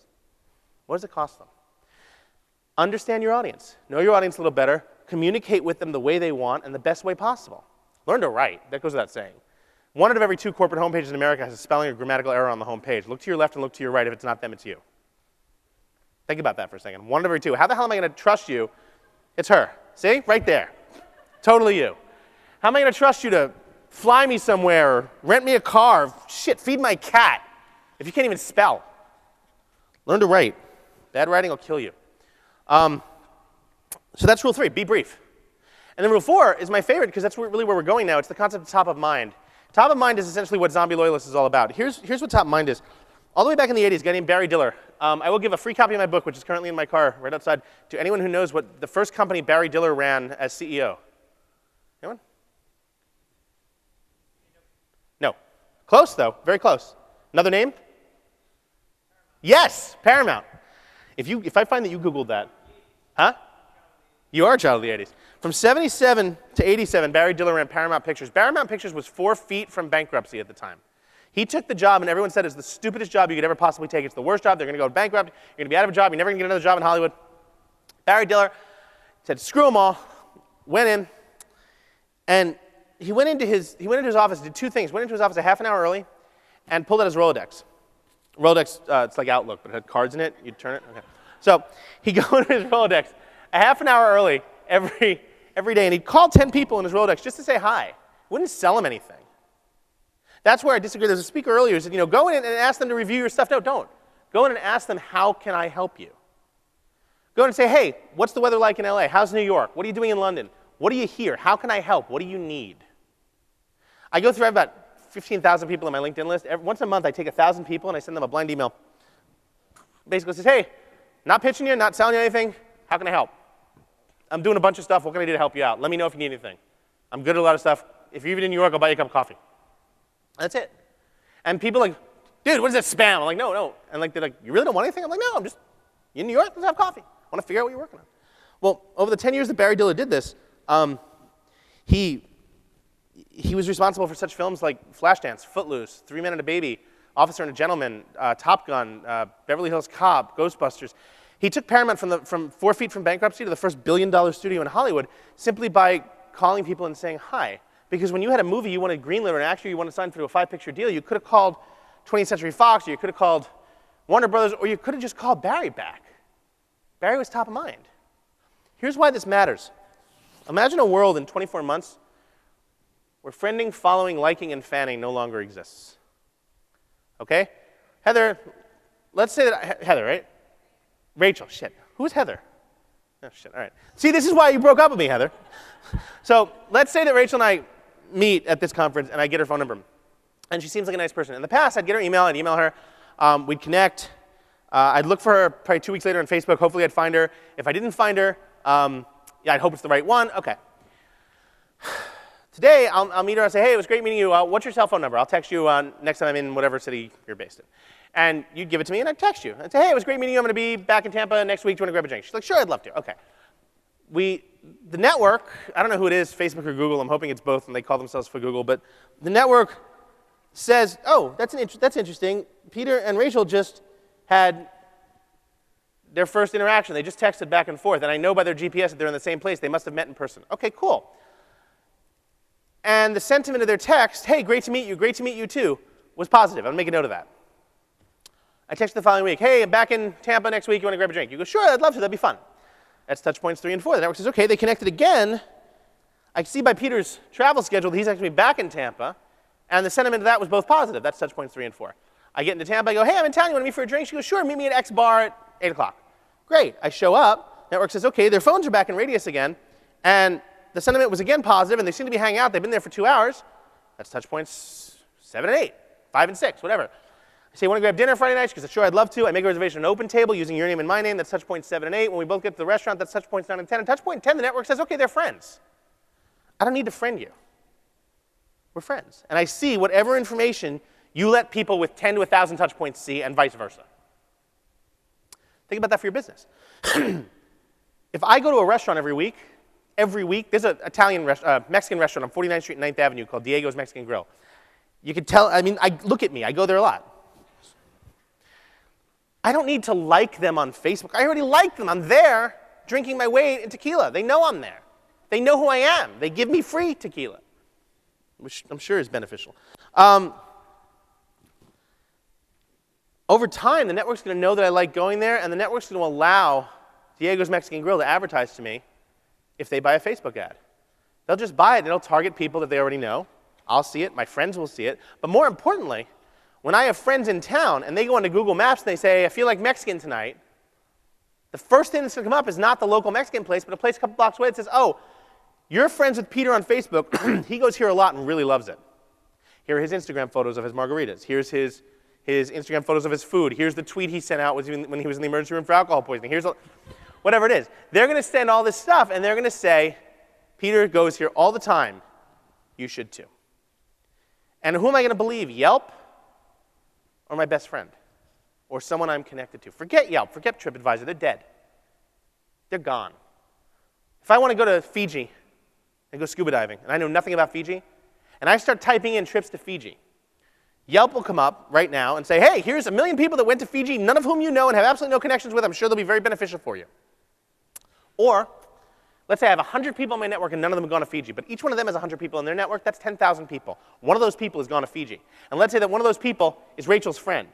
What does it cost them? Understand your audience. Know your audience a little better. Communicate with them the way they want and the best way possible. Learn to write. That goes without saying. 1 out of every 2 corporate homepages in America has a spelling or grammatical error on the homepage. Look to your left and look to your right. If it's not them, it's you. Think about that for a second. 1 out of every 2. How the hell am I going to trust you? It's her. See? Right there. Totally you. How am I going to trust you to fly me somewhere or rent me a car? Shit, feed my cat if you can't even spell. Learn to write. Bad writing will kill you. So that's rule 3, be brief. And then rule 4 is my favorite because that's really where we're going now. It's the concept of top of mind. Top of mind is essentially what Zombie Loyalist is all about. Here's what top of mind is. All the way back in the 80s, a guy named Barry Diller. I will give a free copy of my book, which is currently in my car right outside, to anyone who knows what the first company Barry Diller ran as CEO. Anyone? No. Close, though. Very close. Another name? Yes, Paramount. If I find that you Googled that. Huh? You are a child of the 80s. From 77 to 87, Barry Diller ran Paramount Pictures. Paramount Pictures was 4 feet from bankruptcy at the time. He took the job, and everyone said it's the stupidest job you could ever possibly take. It's the worst job. They're going to go bankrupt. You're going to be out of a job. You're never going to get another job in Hollywood. Barry Diller said, screw them all, went in, and he went into his office, did 2 things. Went into his office a half an hour early and pulled out his Rolodex. Rolodex, it's like Outlook, but it had cards in it. You'd turn it. Okay. So he'd go into his Rolodex a half an hour early every day, and he'd call 10 people in his Rolodex just to say hi. Wouldn't sell them anything. That's where I disagree. There's a speaker earlier who said, go in and ask them to review your stuff. No, don't. Go in and ask them, how can I help you? Go and say, hey, what's the weather like in LA? How's New York? What are you doing in London? What do you hear? How can I help? What do you need? I go through, I have about 15,000 people on my LinkedIn list. Once a month, I take 1,000 people and I send them a blind email. Basically says, hey, not pitching you, not selling you anything. How can I help? I'm doing a bunch of stuff. What can I do to help you out? Let me know if you need anything. I'm good at a lot of stuff. If you're even in New York, I'll buy you a cup of coffee. That's it. And people are like, dude, what is that spam? I'm like, no, no. And like, they're like, you really don't want anything? I'm like, no, I'm just in New York. Let's have coffee. I want to figure out what you're working on. Well, over the 10 years that Barry Diller did this, he was responsible for such films like Flashdance, Footloose, 3 Men and a Baby, Officer and a Gentleman, Top Gun, Beverly Hills Cop, Ghostbusters. He took Paramount from 4 feet from bankruptcy to the first billion-dollar studio in Hollywood simply by calling people and saying hi. Because when you had a movie you wanted greenlit or an actor you wanted to sign for a 5-picture deal, you could have called 20th Century Fox, or you could have called Warner Brothers, or you could have just called Barry back. Barry was top of mind. Here's why this matters. Imagine a world in 24 months where friending, following, liking, and fanning no longer exists. Okay? Heather, let's say that, Heather, right? Rachel, shit. Who's Heather? Oh, shit, all right. See, this is why you broke up with me, Heather. So let's say that Rachel and I meet at this conference and I get her phone number. And she seems like a nice person. In the past, I'd get her email, I'd email her, we'd connect. I'd look for her probably 2 weeks later on Facebook. Hopefully I'd find her. If I didn't find her, yeah, I'd hope it's the right one. Okay. Today, I'll meet her and say, hey, it was great meeting you. What's your cell phone number? I'll text you next time I'm in whatever city you're based in. And you'd give it to me, and I'd text you. I'd say, hey, it was great meeting you. I'm going to be back in Tampa next week. Do you want to grab a drink? She's like, sure, I'd love to. Okay. The network, I don't know who it is, Facebook or Google. I'm hoping it's both, and they call themselves for Google. But the network says, oh, that's interesting. Peter and Rachel just had their first interaction. They just texted back and forth. And I know by their GPS that they're in the same place. They must have met in person. OK, cool. And the sentiment of their text, hey, great to meet you too, was positive. I'll make a note of that. I text the following week, hey, I'm back in Tampa next week. You want to grab a drink? You go, sure, I'd love to. That'd be fun. That's touch points 3 and 4. The network says, OK, they connected again. I see by Peter's travel schedule that he's actually back in Tampa. And the sentiment of that was both positive. That's touch points 3 and 4. I get into Tampa. I go, hey, I'm in town. You want to meet for a drink? She goes, sure, meet me at X bar at 8 o'clock. Great. I show up. Network says, OK, their phones are back in radius again. And the sentiment was again positive, and they seem to be hanging out. They've been there for 2 hours. That's touch points 7 and 8, 5 and 6, whatever. I say, want to grab dinner Friday night? She goes, sure, I'd love to. I make a reservation at an open table using your name and my name. That's touch points 7 and 8. When we both get to the restaurant, that's touch points 9 and 10. And touch point 10, the network says, OK, they're friends. I don't need to friend you. We're friends. And I see whatever information you let people with 10 to 1,000 touch points see, and vice versa. Think about that for your business. If I go to a restaurant every week, there's an Mexican restaurant on 49th Street and 9th Avenue called Diego's Mexican Grill. You could tell, look at me. I go there a lot. I don't need to like them on Facebook. I already like them. I'm there drinking my weight in tequila. They know I'm there. They know who I am. They give me free tequila, which I'm sure is beneficial. Over time, the network's going to know that I like going there, and the network's going to allow Diego's Mexican Grill to advertise to me if they buy a Facebook ad. They'll just buy it, and it'll target people that they already know. I'll see it. My friends will see it. But more importantly, when I have friends in town, and they go onto Google Maps, and they say, I feel like Mexican tonight, the first thing that's going to come up is not the local Mexican place, but a place a couple blocks away that says, oh, you're friends with Peter on Facebook. He goes here a lot and really loves it. Here are his Instagram photos of his margaritas. Here's his Instagram photos of his food. Here's the tweet he sent out when he was in the emergency room for alcohol poisoning. Here's whatever it is. They're going to send all this stuff, and they're going to say, Peter goes here all the time. You should too. And who am I going to believe, Yelp or my best friend or someone I'm connected to? Forget Yelp. Forget TripAdvisor. They're dead. They're gone. If I want to go to Fiji and go scuba diving, and I know nothing about Fiji, and I start typing in trips to Fiji, Yelp will come up right now and say, hey, here's 1 million people that went to Fiji, none of whom you know and have absolutely no connections with. I'm sure they'll be very beneficial for you. Or, let's say I have 100 people in my network and none of them have gone to Fiji, but each one of them has 100 people in their network. That's 10,000 people. One of those people has gone to Fiji. And let's say that one of those people is Rachel's friend,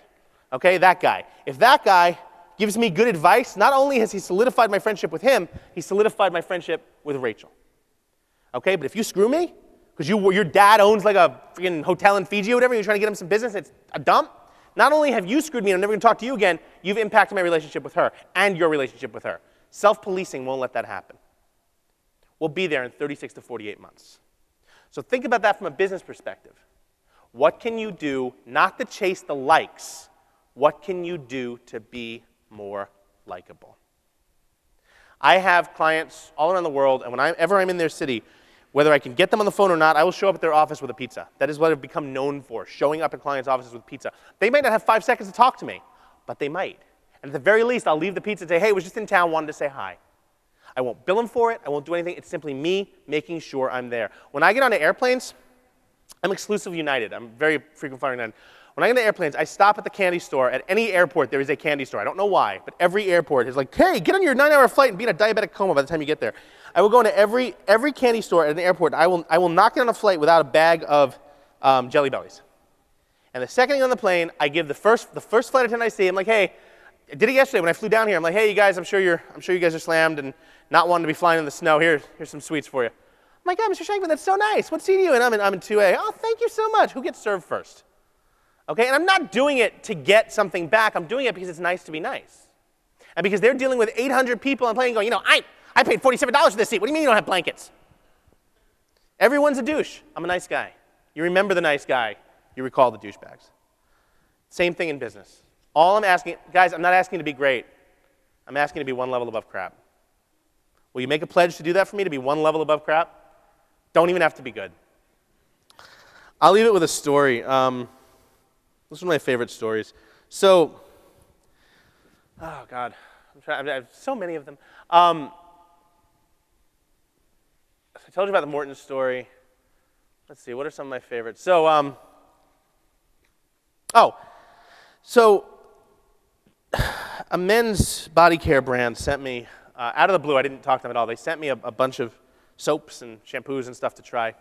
okay, that guy. If that guy gives me good advice, not only has he solidified my friendship with him, he solidified my friendship with Rachel. Okay, but if you screw me, because your dad owns like a freaking hotel in Fiji or whatever, and you're trying to get him some business, it's a dump. Not only have you screwed me and I'm never going to talk to you again, you've impacted my relationship with her and your relationship with her. Self-policing won't let that happen. We'll be there in 36 to 48 months. So think about that from a business perspective. What can you do not to chase the likes? What can you do to be more likable? I have clients all around the world, and whenever I'm in their city, whether I can get them on the phone or not, I will show up at their office with a pizza. That is what I've become known for, showing up at clients' offices with pizza. They might not have 5 seconds to talk to me, but they might. And at the very least, I'll leave the pizza and say, hey, I was just in town, wanted to say hi. I won't bill them for it. I won't do anything. It's simply me making sure I'm there. When I get onto airplanes, I'm exclusive United. I'm very frequent flyer United. When I get into airplanes, I stop at the candy store. At any airport, there is a candy store. I don't know why, but every airport is like, hey, get on your 9-hour flight and be in a diabetic coma by the time you get there. I will go into every candy store at an airport. I will not get on a flight without a bag of Jelly Bellies. And the second thing on the plane, I give the first flight attendant I see, I'm like, hey, I did it yesterday when I flew down here. I'm like, hey, you guys, I'm sure you guys are slammed and not wanting to be flying in the snow. Here's some sweets for you. I'm like, oh, Mr. Shankman, that's so nice. What seat are you in? I'm in 2A. Oh, thank you so much. Who gets served first? Okay, and I'm not doing it to get something back. I'm doing it because it's nice to be nice. And because they're dealing with 800 people on the plane going, I paid $47 for this seat. What do you mean you don't have blankets? Everyone's a douche. I'm a nice guy. You remember the nice guy. You recall the douchebags. Same thing in business. All I'm asking, guys, I'm not asking you to be great. I'm asking you to be one level above crap. Will you make a pledge to do that for me, to be one level above crap? Don't even have to be good. I'll leave it with a story. This is one of my favorite stories. So, oh God, I have so many of them. I told you about the Morton story. Let's see, what are some of my favorites? So, a men's body care brand sent me, out of the blue, I didn't talk to them at all, they sent me a bunch of soaps and shampoos and stuff to try.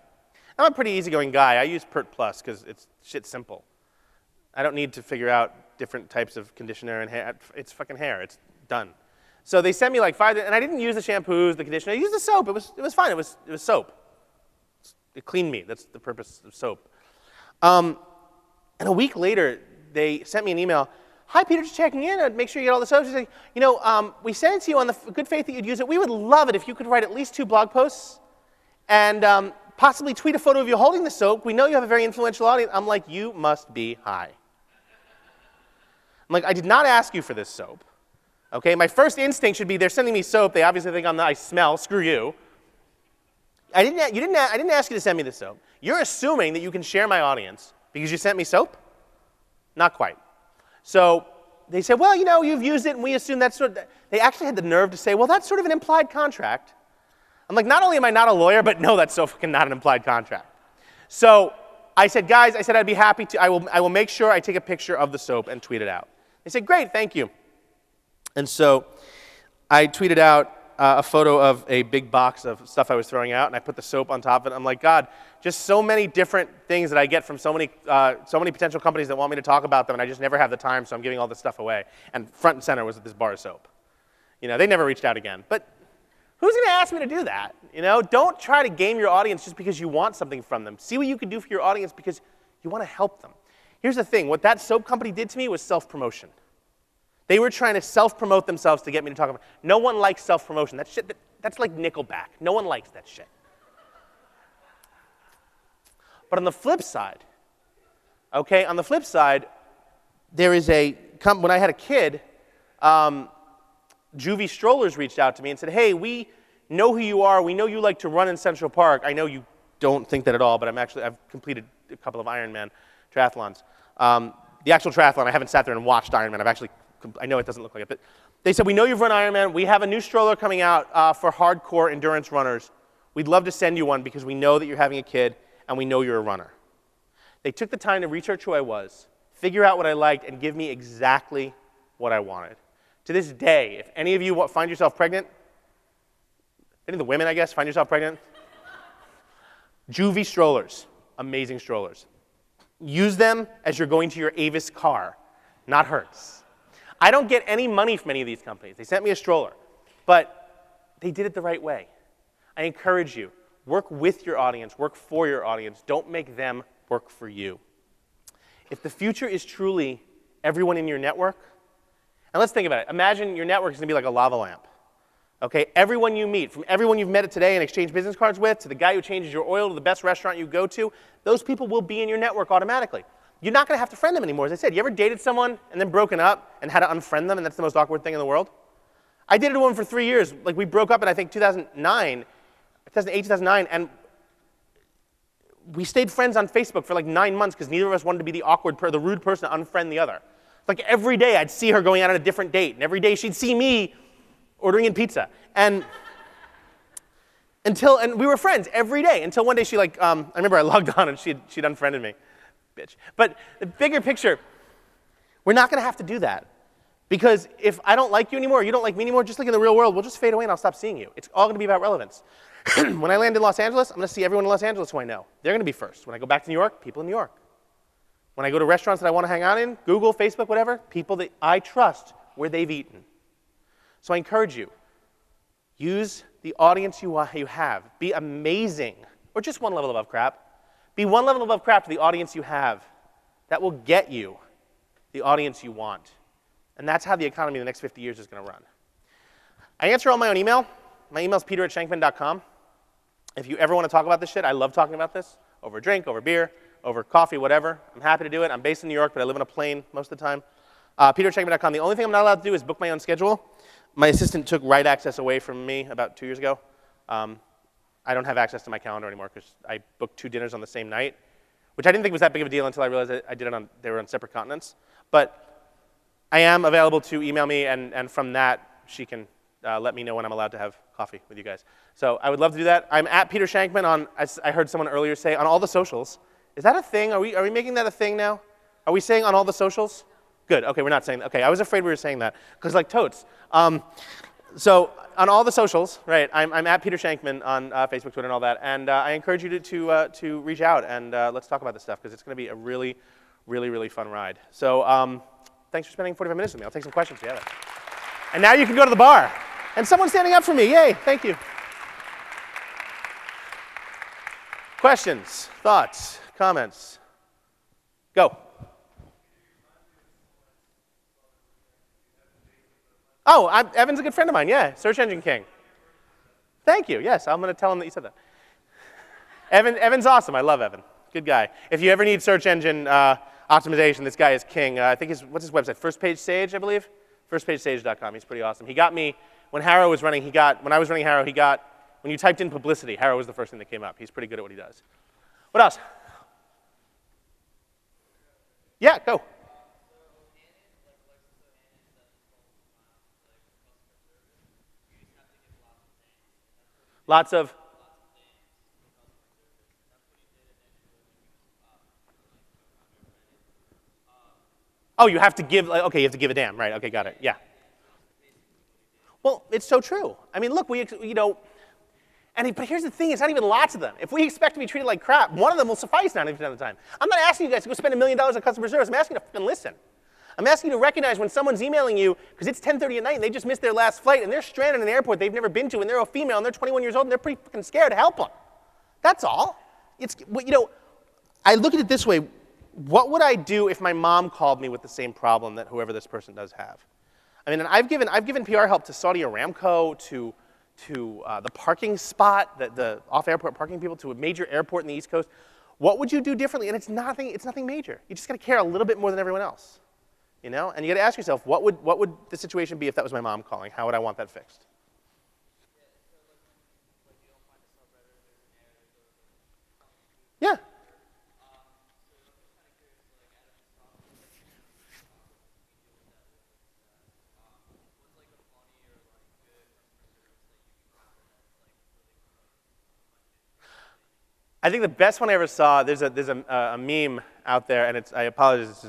I'm a pretty easygoing guy. I use Pert Plus because shit's simple. I don't need to figure out different types of conditioner and hair. It's fucking hair. It's done. So they sent me like 5, and I didn't use the shampoos, the conditioner. I used the soap. It was fine. It was soap. It cleaned me. That's the purpose of soap. And a week later, they sent me an email. Hi, Peter, just checking in. I'd make sure you get all the soaps. She's like, we sent it to you on the good faith that you'd use it. We would love it if you could write at least 2 blog posts and possibly tweet a photo of you holding the soap. We know you have a very influential audience. I'm like, you must be high. I'm like, I did not ask you for this soap. Okay, my first instinct should be they're sending me soap. They obviously think I smell. Screw you. I didn't ask you to send me this soap. You're assuming that you can share my audience because you sent me soap? Not quite. So they said, well, you've used it, and we assume that's sort of. They actually had the nerve to say, well, that's sort of an implied contract. I'm like, not only am I not a lawyer, but no, that's so fucking not an implied contract. So I said, guys, I'd be happy to. I will make sure I take a picture of the soap and tweet it out. They said, great, thank you. And so I tweeted out a photo of a big box of stuff I was throwing out, and I put the soap on top of it. I'm like, God, just so many different things that I get from so many potential companies that want me to talk about them, and I just never have the time, so I'm giving all this stuff away. And front and center was this bar of soap. They never reached out again. But who's going to ask me to do that? Don't try to game your audience just because you want something from them. See what you can do for your audience because you want to help them. Here's the thing. What that soap company did to me was self-promotion. They were trying to self-promote themselves to get me to talk about it. No one likes self-promotion. That's like Nickelback. No one likes that shit. But on the flip side, there is when I had a kid, Juvie Strollers reached out to me and said, hey, we know who you are. We know you like to run in Central Park. I know you don't think that at all, but I've completed a couple of Ironman triathlons. The actual triathlon, I haven't sat there and watched Ironman. I know it doesn't look like it, but they said, we know you've run Ironman. We have a new stroller coming out for hardcore endurance runners. We'd love to send you one because we know that you're having a kid and we know you're a runner. They took the time to research who I was, figure out what I liked, and give me exactly what I wanted. To this day, if any of you find yourself pregnant, any of the women, I guess, find yourself pregnant, Juvie Strollers, amazing strollers. Use them as you're going to your Avis car, not Hertz. I don't get any money from any of these companies. They sent me a stroller, but they did it the right way. I encourage you, work with your audience, work for your audience. Don't make them work for you. If the future is truly everyone in your network, and let's think about it. Imagine your network is going to be like a lava lamp. Okay, everyone you meet, from everyone you've met today and exchanged business cards with, to the guy who changes your oil, to the best restaurant you go to, those people will be in your network automatically. You're not going to have to friend them anymore. As I said, you ever dated someone and then broken up and had to unfriend them, and that's the most awkward thing in the world? I dated a woman for 3 years. Like, we broke up in, I think, 2008, 2009, and we stayed friends on Facebook for like 9 months because neither of us wanted to be the awkward, the rude person to unfriend the other. Like, every day I'd see her going out on a different date, and every day she'd see me ordering in pizza. And we were friends every day until one day she I remember I logged on and she'd unfriended me. Bitch. But the bigger picture, we're not going to have to do that. Because if I don't like you anymore, or you don't like me anymore, just like in the real world, we'll just fade away and I'll stop seeing you. It's all going to be about relevance. When I land in Los Angeles, I'm going to see everyone in Los Angeles who I know. They're going to be first. When I go back to New York, people in New York. When I go to restaurants that I want to hang out in, Google, Facebook, whatever, people that I trust where they've eaten. So I encourage you, use the audience you have. Be amazing, or just one level above crap. Be one level above crap to the audience you have. That will get you the audience you want. And that's how the economy in the next 50 years is going to run. I answer all my own email. My email is peter@shankman.com. If you ever want to talk about this shit, I love talking about this. Over a drink, over beer, over coffee, whatever. I'm happy to do it. I'm based in New York, but I live on a plane most of the time. peter@shankman.com. The only thing I'm not allowed to do is book my own schedule. My assistant took write access away from me about 2 years ago. I don't have access to my calendar anymore because I booked 2 dinners on the same night, which I didn't think was that big of a deal until I realized I did it they were on separate continents. But I am available to email me, and from that, she can let me know when I'm allowed to have coffee with you guys. So I would love to do that. I'm at Peter Shankman on, I heard someone earlier say, on all the socials. Is that a thing? Are we making that a thing now? Are we saying on all the socials? Good, okay, we're not saying that. Okay, I was afraid we were saying that, because like totes. So on all the socials, right, I'm at Peter Shankman on Facebook, Twitter, and all that, and I encourage you to reach out, and let's talk about this stuff, because it's going to be a really, really, really fun ride. So thanks for spending 45 minutes with me. I'll take some questions if you have it. And now you can go to the bar. And someone's standing up for me. Yay, thank you. Questions, thoughts, comments? Go. Oh, Evan's a good friend of mine, yeah, search engine king. Thank you, yes, I'm going to tell him that you said that. Evan's awesome, I love Evan, good guy. If you ever need search engine optimization, this guy is king. I think what's his website, First Page Sage, I believe? Firstpagesage.com, he's pretty awesome. He got me, when HARO was running, when I was running HARO, when you typed in publicity, HARO was the first thing that came up. He's pretty good at what he does. What else? Yeah, go. Lots of? Oh, you have to give, okay, you have to give a damn, right, okay, got it, yeah. Well, it's so true. I mean, look, but here's the thing, it's not even lots of them. If we expect to be treated like crap, one of them will suffice 90% of the time. I'm not asking you guys to go spend $1 million on customer service, I'm asking you to fucking listen. I'm asking you to recognize when someone's emailing you, because it's 10:30 at night and they just missed their last flight and they're stranded in an airport they've never been to and they're a female and they're 21 years old and they're pretty fucking scared to help them. That's all. I look at it this way. What would I do if my mom called me with the same problem that whoever this person does have? I mean, and I've given PR help to Saudi Aramco, to the parking spot, the off-airport parking people, to a major airport in the East Coast. What would you do differently? And it's nothing major. You just got to care a little bit more than everyone else. And you got to ask yourself, what would the situation be if that was my mom calling? How would I want that fixed? Yeah. I think the best one I ever saw, there's a meme out there, and I apologize,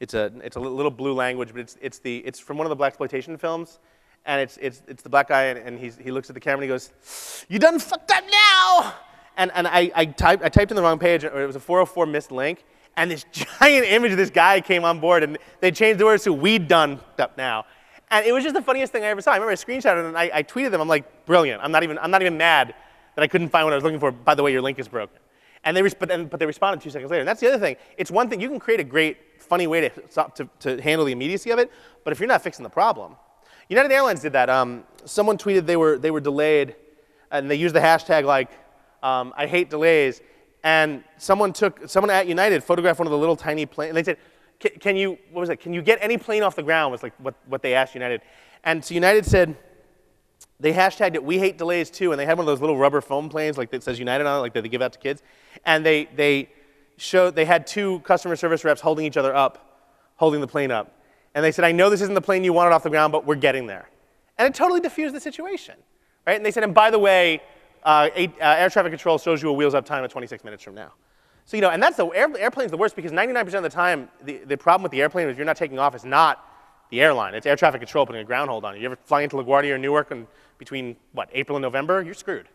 it's a little blue language, but it's from one of the blaxploitation films, and it's the black guy, and he looks at the camera and he goes, "You done fucked up now!" And I typed in the wrong page, or it was a 404 missed link, and this giant image of this guy came on board, and they changed the words to "We done fucked up now." And it was just the funniest thing I ever saw. I remember I screenshotted it, and I tweeted them. I'm like, brilliant. I'm not even mad that I couldn't find what I was looking for. By the way, your link is broken. And they responded 2 seconds later. And that's the other thing. It's one thing, you can create a great, funny way to handle the immediacy of it, but if you're not fixing the problem, United Airlines did that. Someone tweeted they were delayed, and they used the hashtag like, I hate delays. And someone at United photographed one of the little tiny planes, and they said, can you get any plane off the ground, was like what they asked United. And so United said, they hashtagged it, we hate delays too, and they had one of those little rubber foam planes like that says United on it, like that they give out to kids. And they had two customer service reps holding each other up, holding the plane up. And they said, I know this isn't the plane you wanted off the ground, but we're getting there. And it totally diffused the situation, right? And they said, and by the way, air traffic control shows you a wheels up time at 26 minutes from now. So, and that's airplane's the worst because 99% of the time, the problem with the airplane if you're not taking off is not the airline. It's air traffic control putting a ground hold on you. You ever fly into LaGuardia or Newark between, April and November? You're screwed.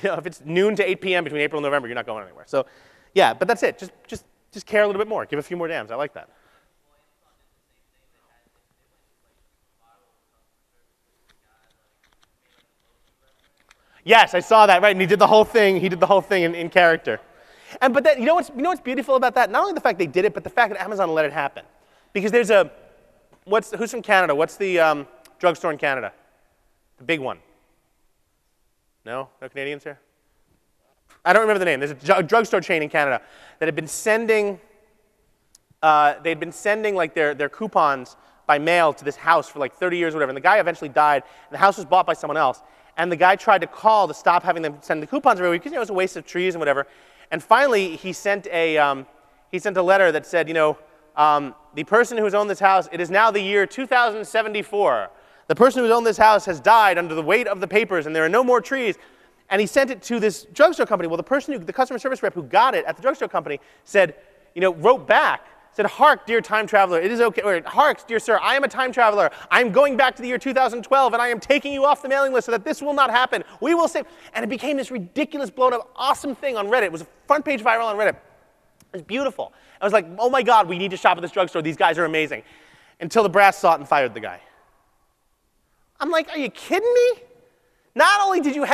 If it's noon to 8 p.m. between April and November, you're not going anywhere. So, yeah, but that's it. Just care a little bit more. Give a few more damns. I like that. Yes, I saw that, right? And he did the whole thing. He did the whole thing in character. But that, you know what's beautiful about that? Not only the fact they did it, but the fact that Amazon let it happen. Because there's who's from Canada? What's the drugstore in Canada? The big one. No Canadians here? I don't remember the name. There's a drugstore chain in Canada that had been sending, they'd been sending like their coupons by mail to this house for like 30 years or whatever. And the guy eventually died, and the house was bought by someone else. And the guy tried to call to stop having them send the coupons every week because it was a waste of trees and whatever. And finally, he sent a letter that said, the person who's owned this house, it is now the year 2074. The person who's owned this house has died under the weight of the papers, and there are no more trees. And he sent it to this drugstore company. Well, the customer service rep who got it at the drugstore company said, wrote back, said, hark, dear time traveler, it is okay, or hark, dear sir, I am a time traveler. I am going back to the year 2012, and I am taking you off the mailing list so that this will not happen. We will save. And it became this ridiculous, blown up, awesome thing on Reddit. It was a front page viral on Reddit. It was beautiful. I was like, oh my God, we need to shop at this drugstore. These guys are amazing. Until the brass saw it and fired the guy. I'm like, are you kidding me? Not only did you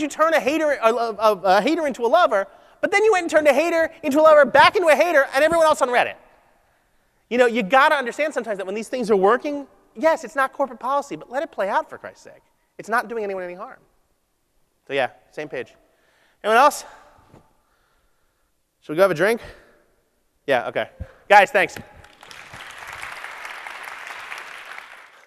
turn a hater into a lover, but then you went and turned a hater into a lover, back into a hater, and everyone else on Reddit. You got to understand sometimes that when these things are working, yes, it's not corporate policy, but let it play out for Christ's sake. It's not doing anyone any harm. So yeah, same page. Anyone else? Should we go have a drink? Yeah, okay. Guys, thanks.